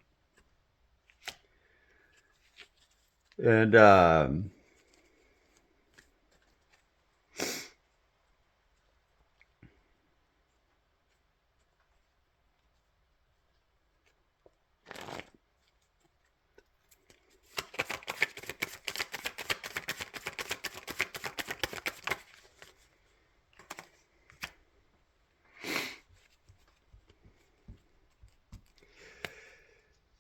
And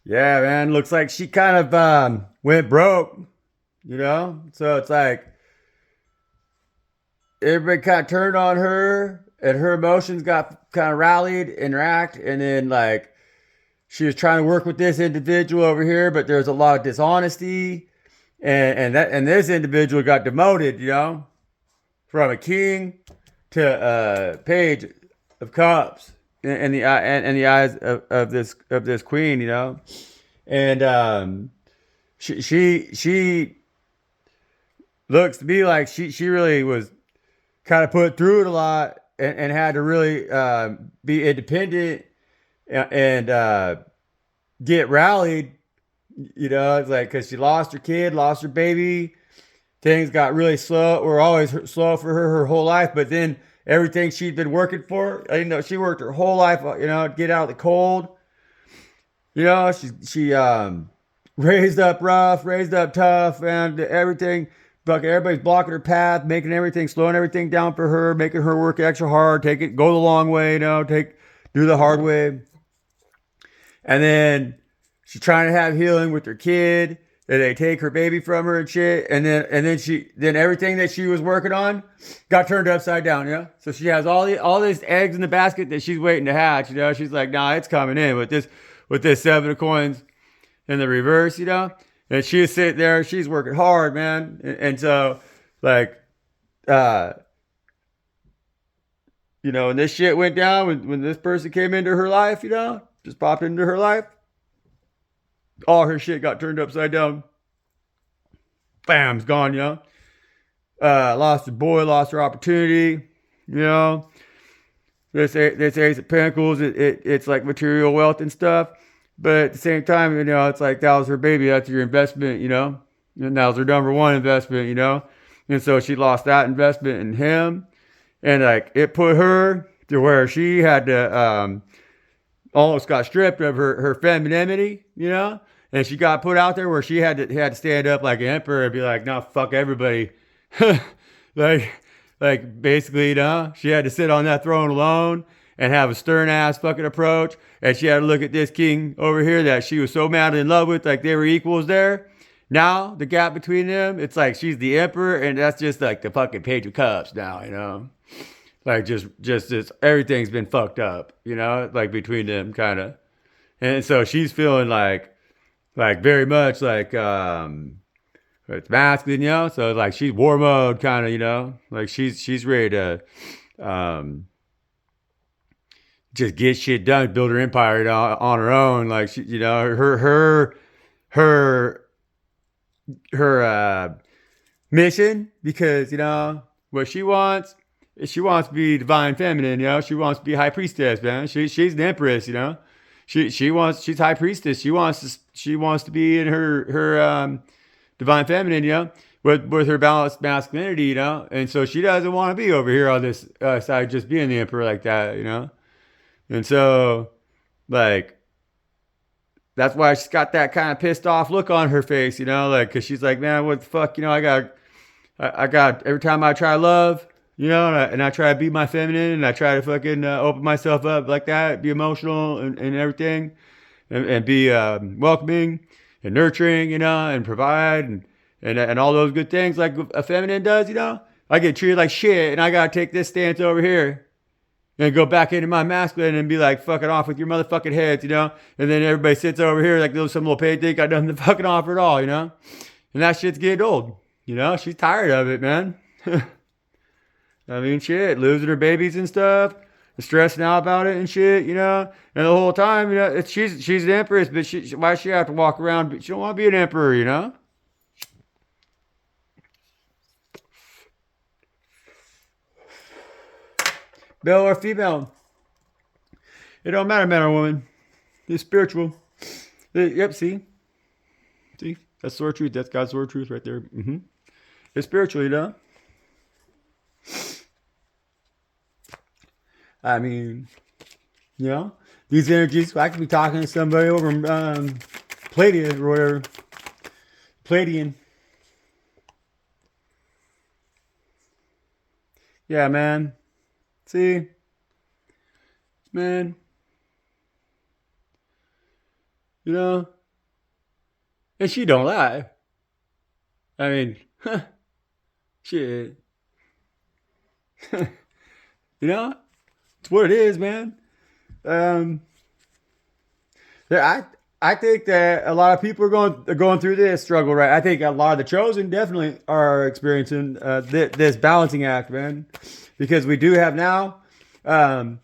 yeah, man, looks like she kind of went broke, you know. So it's like everybody kind of turned on her, and her emotions got kind of rallied and racked, and then like she was trying to work with this individual over here, but there's a lot of dishonesty, and this individual got demoted, from a king to a page of cups in the eyes of this queen, and she looks to be like she really was kind of put through it a lot and had to really be independent and get rallied. It's like because she lost her kid, lost her baby. Things got really slow. Were always slow for her whole life. But then everything she'd been working for, she worked her whole life, to get out of the cold. She raised up rough, raised up tough, and everything. But everybody's blocking her path, making everything, slowing everything down for her, making her work extra hard, go the long way, do the hard way. And then she's trying to have healing with her kid, and they take her baby from her and shit. And then everything that she was working on got turned upside down, So she has all these eggs in the basket that she's waiting to hatch, She's like, nah, it's coming in with this 7 of coins in the reverse, And she's sitting there, she's working hard, man. And so, like, when this shit went down, when this person came into her life, just popped into her life, all her shit got turned upside down. Bam's gone, lost her boy, lost her opportunity, This Ace of Pentacles, it's like material wealth and stuff. But at the same time, it's like that was her baby. That's your investment, And that was her number one investment, And so she lost that investment in him. And like it put her to where she had to almost got stripped of her femininity, And she got put out there where she had to stand up like an emperor and be like, no, fuck everybody. like basically, she had to sit on that throne alone and have a stern ass fucking approach. And she had to look at this king over here that she was so madly in love with, like they were equals there. Now the gap between them, it's like she's the emperor, and that's just like the fucking page of cups now, Like just everything's been fucked up, like between them kind of. And so she's feeling like very much like it's masculine, So like she's war mode kind of, Like she's ready to just get shit done, build her empire on her own. Like she, her mission, because what she wants is she wants to be divine feminine. She wants to be high priestess, man. She's the empress, she's high priestess. She wants to be in her divine feminine, with her balanced masculinity, And so she doesn't want to be over here on this side, just being the emperor like that, And so, like, that's why she's got that kind of pissed off look on her face, like, because she's like, man, what the fuck, I got, every time I try love, and I try to be my feminine, and I try to fucking open myself up like that, be emotional and everything, and be welcoming and nurturing, and provide and all those good things like a feminine does, I get treated like shit, and I gotta take this stance over here and go back into my masculine and be like, fucking off with your motherfucking heads, And then everybody sits over here like some little paid dick got nothing to fucking offer at all, And that shit's getting old, She's tired of it, man. I mean, shit, losing her babies and stuff, stressing out about it and shit, And the whole time, she's the empress, but why does she have to walk around? She don't want to be an emperor, Male or female. It don't matter, man or woman. It's spiritual. Yep, see? That's sword truth. That's God's sword truth right there. It's spiritual, I mean, these energies, I could be talking to somebody over Palladian or whatever. Palladian. Yeah, man. See? Man. And she don't lie. I mean, shit. You know, it's what it is, man. Um, I think that a lot of people are going through this struggle, right? I think a lot of the chosen definitely are experiencing this balancing act, man, because we do have now, um,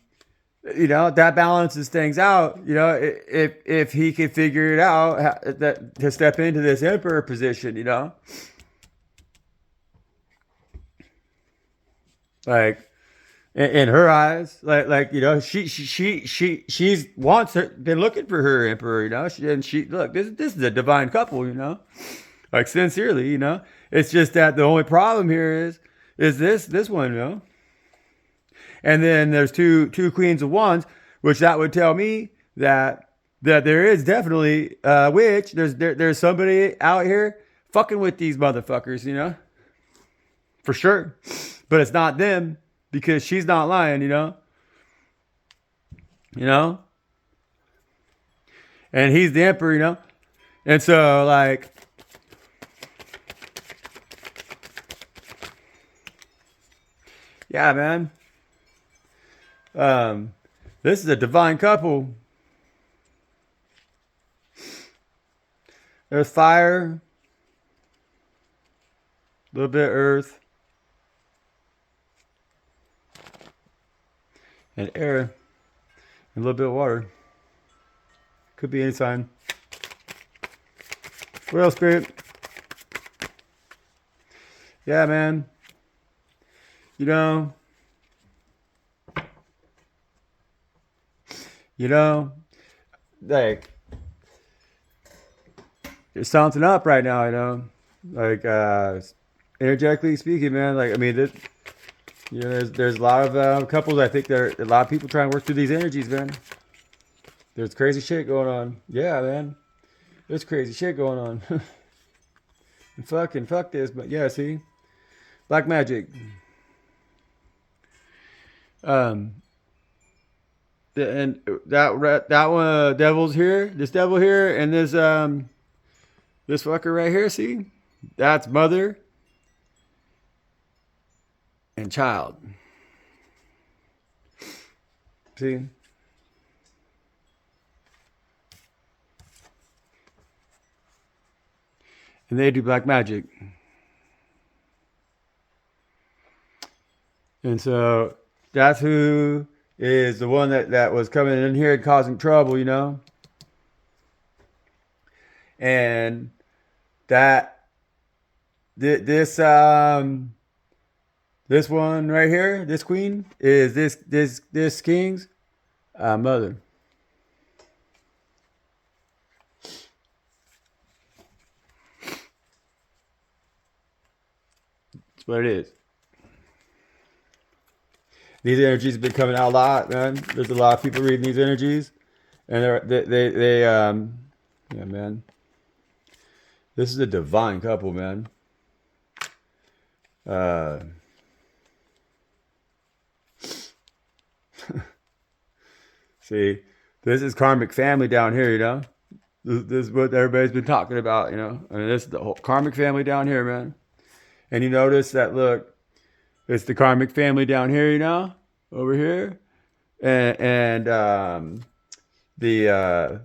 that balances things out. If he can figure it out, that to step into this emperor position, like in her eyes, she's been looking for her emperor, and she look, this is a divine couple, like sincerely, it's just that the only problem here is this one, and then there's two queens of wands, which that would tell me that there is definitely a witch. There's somebody out here fucking with these motherfuckers, for sure, but it's not them because she's not lying, and he's the emperor, and so like. Yeah, man. This is a divine couple. There's fire, a little bit of earth, and air, and a little bit of water. Could be any sign. What else, Spirit? Yeah, man. You know, like there's something up right now, like energetically speaking, man. Like I mean, there's a lot of couples. I think there a lot of people trying to work through these energies, man. There's crazy shit going on. Yeah, man. There's crazy shit going on. And fuck this, but yeah, see, black magic. Um, and that one devil's here. This devil here, and this fucker right here. See, that's mother and child. See, and they do black magic, and so that's who is the one that was coming in here and causing trouble, and that this one right here, this queen is this king's mother. That's what it is. These energies have been coming out a lot, man. There's a lot of people reading these energies, and they yeah, man. This is a divine couple, man. See, this is karmic family down here, This is what everybody's been talking about, I mean, this is the whole karmic family down here, man. And you notice that, look, it's the karmic family down here, over here, and the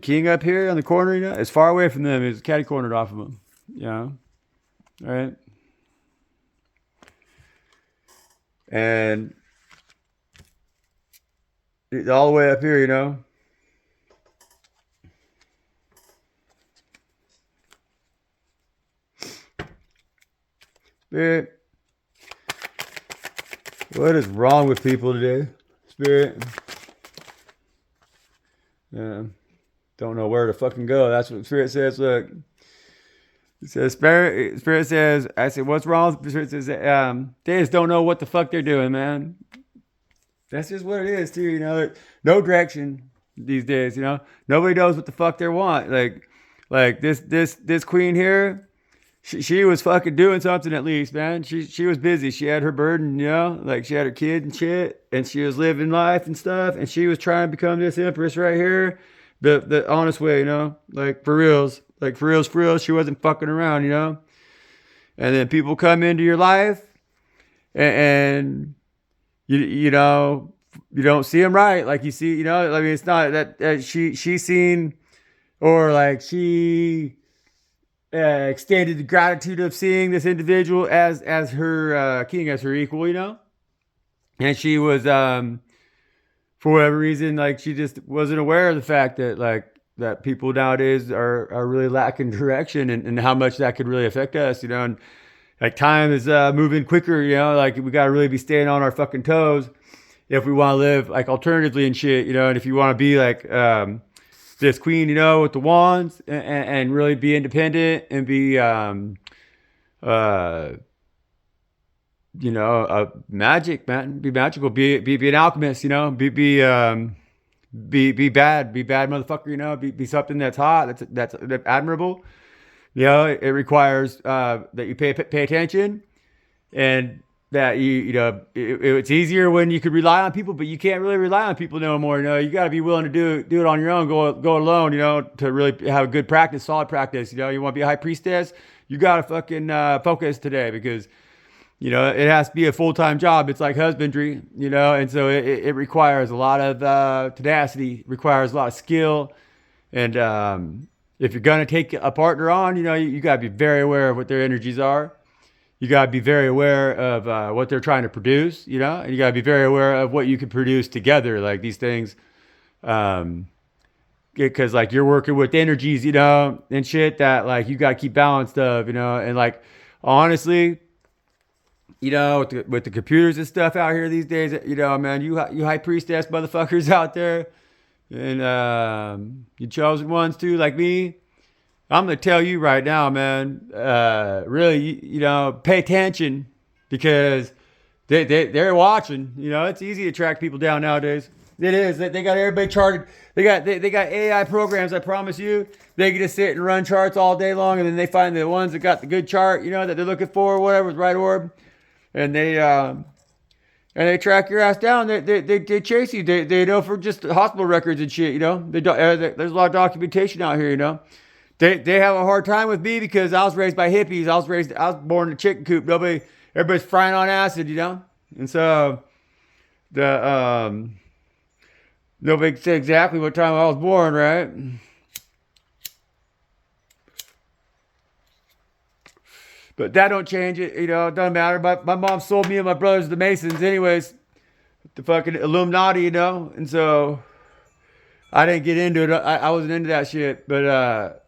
king up here on the corner, is far away from them. He's catty cornered off of them, right? And all the way up here, Spirit. What is wrong with people today, Spirit? Don't know where to fucking go. That's what Spirit says. Look, it says Spirit says. I said, what's wrong? Spirit says, they just don't know what the fuck they're doing, man. That's just what it is, too. No direction these days. Nobody knows what the fuck they want. Like this queen here. She was fucking doing something at least, man. She was busy. She had her burden, like she had her kid and shit, and she was living life and stuff, and she was trying to become this empress right here, the honest way, like for reals, she wasn't fucking around, and then people come into your life, and you know, you don't see them right. Like you see, I mean, it's not that she's seen, or like she extended the gratitude of seeing this individual as her king, as her equal, and she was for whatever reason, like she just wasn't aware of the fact that that people nowadays are really lacking direction, and how much that could really affect us, and like time is moving quicker, like we got to really be staying on our fucking toes if we want to live like alternatively and shit, and if you want to be like this queen, with the wands, and really be independent and be uh magic, man, be magical, be an alchemist, be bad motherfucker, be something that's hot, that's admirable. It requires that you pay attention, and that it's easier when you could rely on people, but you can't really rely on people no more. You got to be willing to do it on your own, go alone, to really have a good practice, solid practice. You want to be a high priestess, you got to fucking focus today, because it has to be a full-time job. It's like husbandry, and so it requires a lot of tenacity, requires a lot of skill, and if you're gonna take a partner on, you got to be very aware of what their energies are. You got to be very aware of what they're trying to produce, and you got to be very aware of what you can produce together, like these things. Because like you're working with energies, and shit that like you got to keep balanced of, and like honestly, with the computers and stuff out here these days, man, you high priestess motherfuckers out there, and you chosen ones too, like me. I'm gonna tell you right now, man. Really, pay attention, because they're watching. It's easy to track people down nowadays. It is. They got everybody charted. They got AI programs. I promise you, they can just sit and run charts all day long, and then they find the ones that got the good chart, that they're looking for, or whatever, the right orb, and they track your ass down. They chase you. They know for just hospital records and shit. There's a lot of documentation out here. They have a hard time with me, because I was raised by hippies. I was born in a chicken coop. Everybody's frying on acid, and so nobody can say exactly what time I was born, right? But that don't change it, it doesn't matter. My mom sold me and my brothers the Masons, anyways, the fucking Illuminati, and so I didn't get into it. I wasn't into that shit, but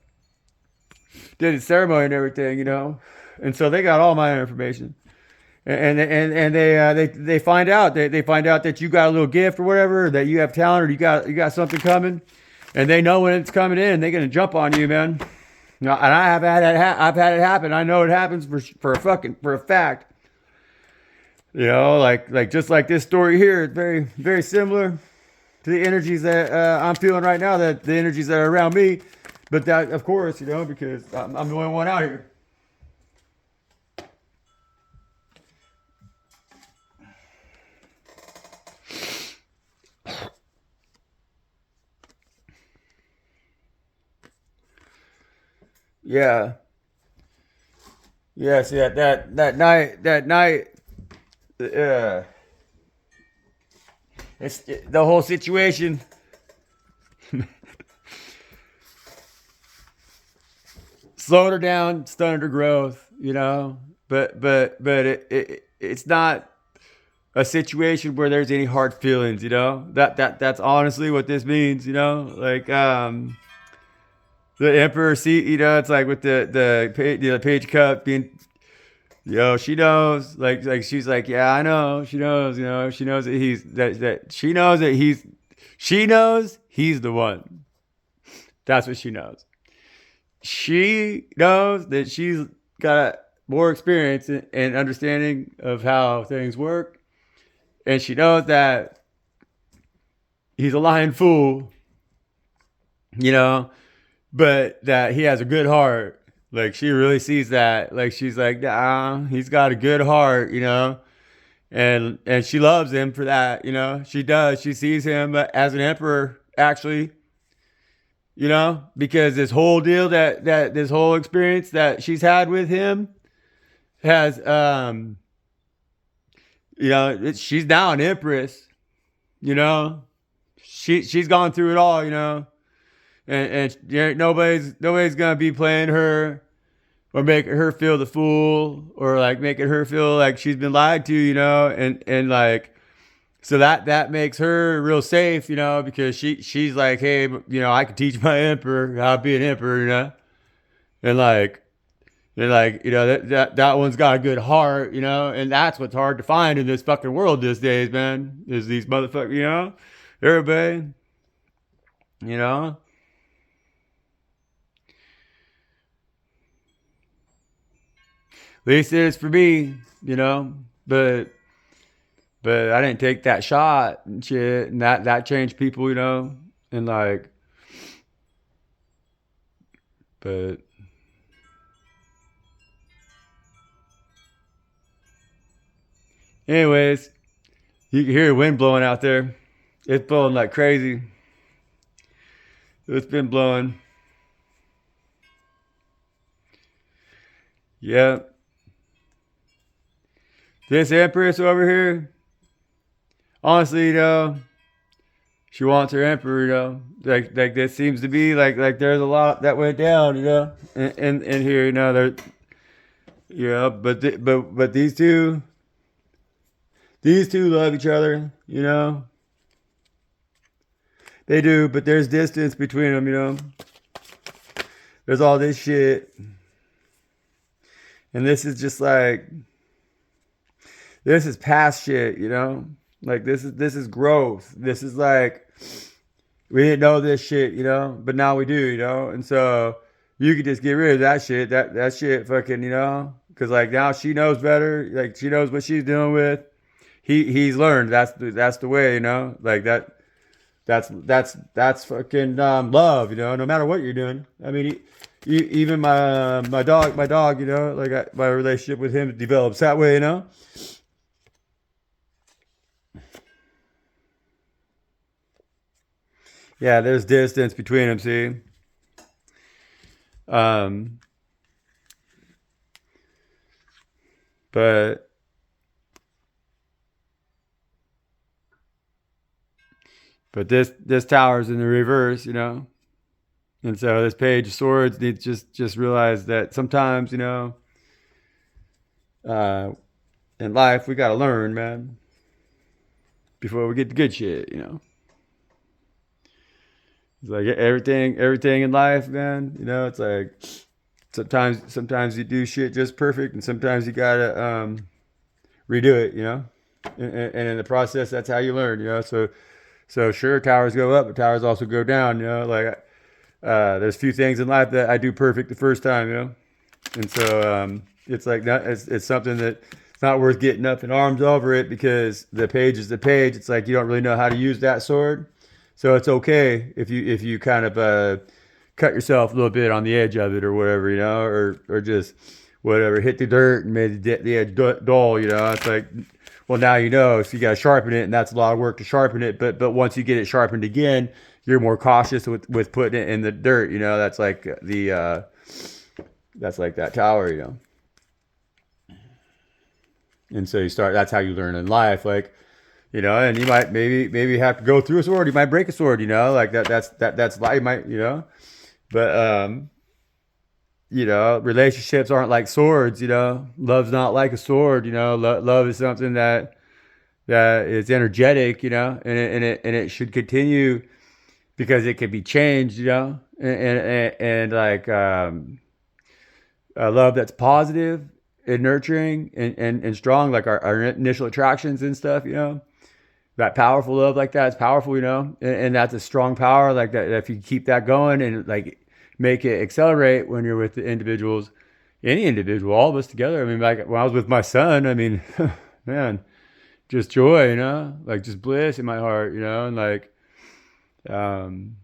did the ceremony and everything, and so they got all my information, and they find out that you got a little gift or whatever, that you have talent, or you got something coming, and they know when it's coming in. They're gonna jump on you, man. And I have had it. I've had it happen. I know it happens for a fact. Like just like this story here, it's very very similar to the energies that I'm feeling right now. That the energies that are around me. But that, of course, because I'm the only one out here. Yeah. Yeah, see that night, uh, the whole situation. Slowed her down, stunted her growth, but it's not a situation where there's any hard feelings, that's honestly what this means, like the emperor seat, it's like with the page cup being, she knows, like she's like, yeah, I know, she knows, she knows that she knows he's the one. That's what she knows. She knows that she's got more experience and understanding of how things work, and she knows that he's a lying fool, but that he has a good heart. Like she really sees that. Like she's like, nah, he's got a good heart, and she loves him for that, She does. She sees him as an emperor, actually, because this whole deal that this whole experience that she's had with him has You know, she's now an empress. You know, she's gone through it all. You know, and nobody's gonna be playing her or making her feel the fool or like making her feel like she's been lied to. You know, and like so that makes her real safe. You know, because she's like, hey, you know, I can teach my emperor how to be an emperor. You know, and like they're like, you know, that one's got a good heart, you know, and that's what's hard to find in this fucking world these days, man. Is these motherfuckers, you know, everybody, you know. At least it is for me, you know. But but I didn't take that shot and shit, and that changed people, you know, and like, but anyways, you can hear the wind blowing out there. It's blowing like crazy. It's been blowing. Yeah. This Empress over here, honestly, you know, she wants her emperor, you know. Like this seems to be like there's a lot that went down, you know, in here, you know. There, you know, but these two love each other, you know. They do, but there's distance between them, you know. There's all this shit, and this is just like this is past shit, you know. Like this is growth. This is like we didn't know this shit, you know, but now we do, you know, and so you could just get rid of that shit. That shit, fucking, you know, because like now she knows better. Like she knows what she's dealing with. He's learned. That's the way, you know, like that. That's fucking love, you know. No matter what you're doing. I mean, even my dog, you know, like my relationship with him develops that way, you know. Yeah, there's distance between them. See, um, but this tower's in the reverse, you know. And so this page of swords needs just realize that sometimes, you know, uh, in life we gotta learn, man, before we get the good shit, you know. It's like everything in life, man. You know, it's like sometimes you do shit just perfect, and sometimes you gotta redo it, you know. And in the process, that's how you learn, you know. So sure, towers go up, but towers also go down, you know. Like there's few things in life that I do perfect the first time, you know. And so it's like not, it's something that it's not worth getting up in arms over it because the page is the page. It's like you don't really know how to use that sword, so it's okay if you kind of cut yourself a little bit on the edge of it or whatever, you know, or just whatever, hit the dirt and made the edge dull, you know. It's like, well, now you know, so you got to sharpen it, and that's a lot of work to sharpen it. But once you get it sharpened again, you're more cautious with putting it in the dirt, you know. That's like that tower, you know. And so you start. That's how you learn in life, like, you know. And you might maybe have to go through a sword. You might break a sword, you know, like that's life. You might, you know, but you know, relationships aren't like swords, you know. Love's not like a sword, you know. Love is something that is energetic, you know, and it should continue because it can be changed, you know, and like a love that's positive and nurturing and strong, like our initial attractions and stuff, you know. That powerful love like that is powerful, you know, and that's a strong power like that. If you keep that going and like make it accelerate when you're with the individuals, any individual, all of us together. I mean, like when I was with my son, I mean, man, just joy, you know, like just bliss in my heart, you know, and like um,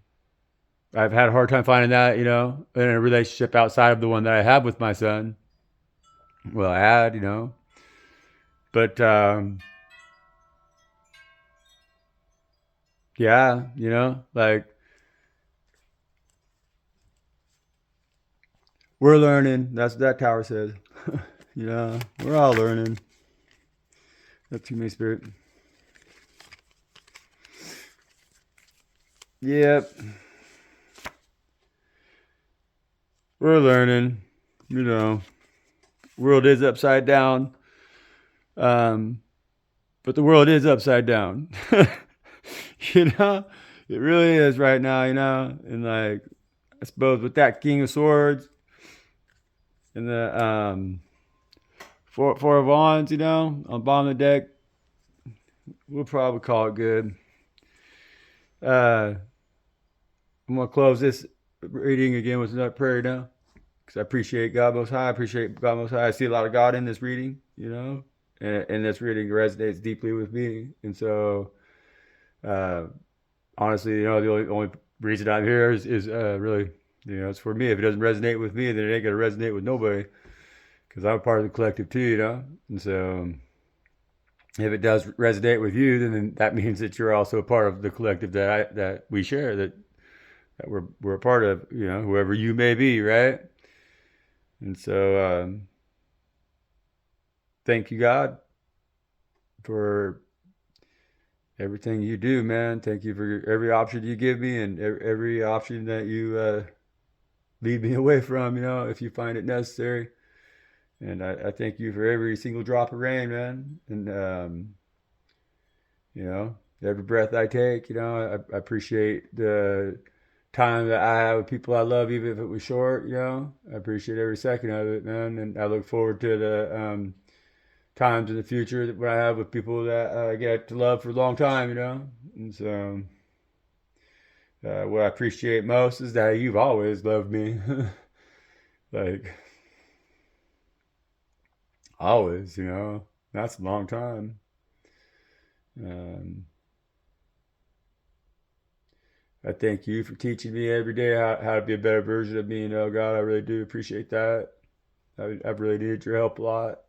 I've had a hard time finding that, you know, in a relationship outside of the one that I have with my son. Well, I had, you know, but yeah, you know, like we're learning. That's what that tower says. You know, we're all learning. Up to me, Spirit. Yep. We're learning. You know, world is upside down. Um, but the world is upside down. You know, it really is right now. You know, and like I suppose with that King of Swords and the four of Wands, you know, on bottom of the deck, we'll probably call it good. I'm gonna close this reading again with another prayer now, because I appreciate God Most High. I appreciate God Most High. I see a lot of God in this reading, you know, and this reading resonates deeply with me. And so, uh, honestly, you know, the only reason I'm here is really, you know, it's for me. If it doesn't resonate with me, then it ain't gonna resonate with nobody, because I'm a part of the collective too, you know. And so, if it does resonate with you, then that means that you're also a part of the collective that we share, that we're a part of, you know, whoever you may be, right? And so, thank you, God, for everything you do, man. Thank you for every option you give me and every option that you lead me away from, you know, if you find it necessary. And I thank you for every single drop of rain, man. And, you know, every breath I take, you know, I appreciate the time that I have with people I love, even if it was short, you know. I appreciate every second of it, man. And I look forward to the times in the future that I have with people that I get to love for a long time, you know. And so, what I appreciate most is that you've always loved me, like always, you know. That's a long time. Um, I thank you for teaching me every day how to be a better version of me. You know, God, I really do appreciate that. I've really needed your help a lot,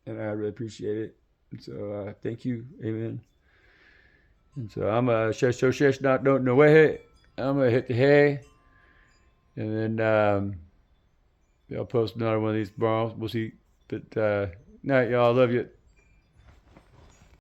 and I really appreciate it. And so, thank you. Amen. And so I'm a shesh not don't know way. I'm gonna hit the hay, and then I'll post another one of these tomorrow. We'll see. But night, y'all. Love you.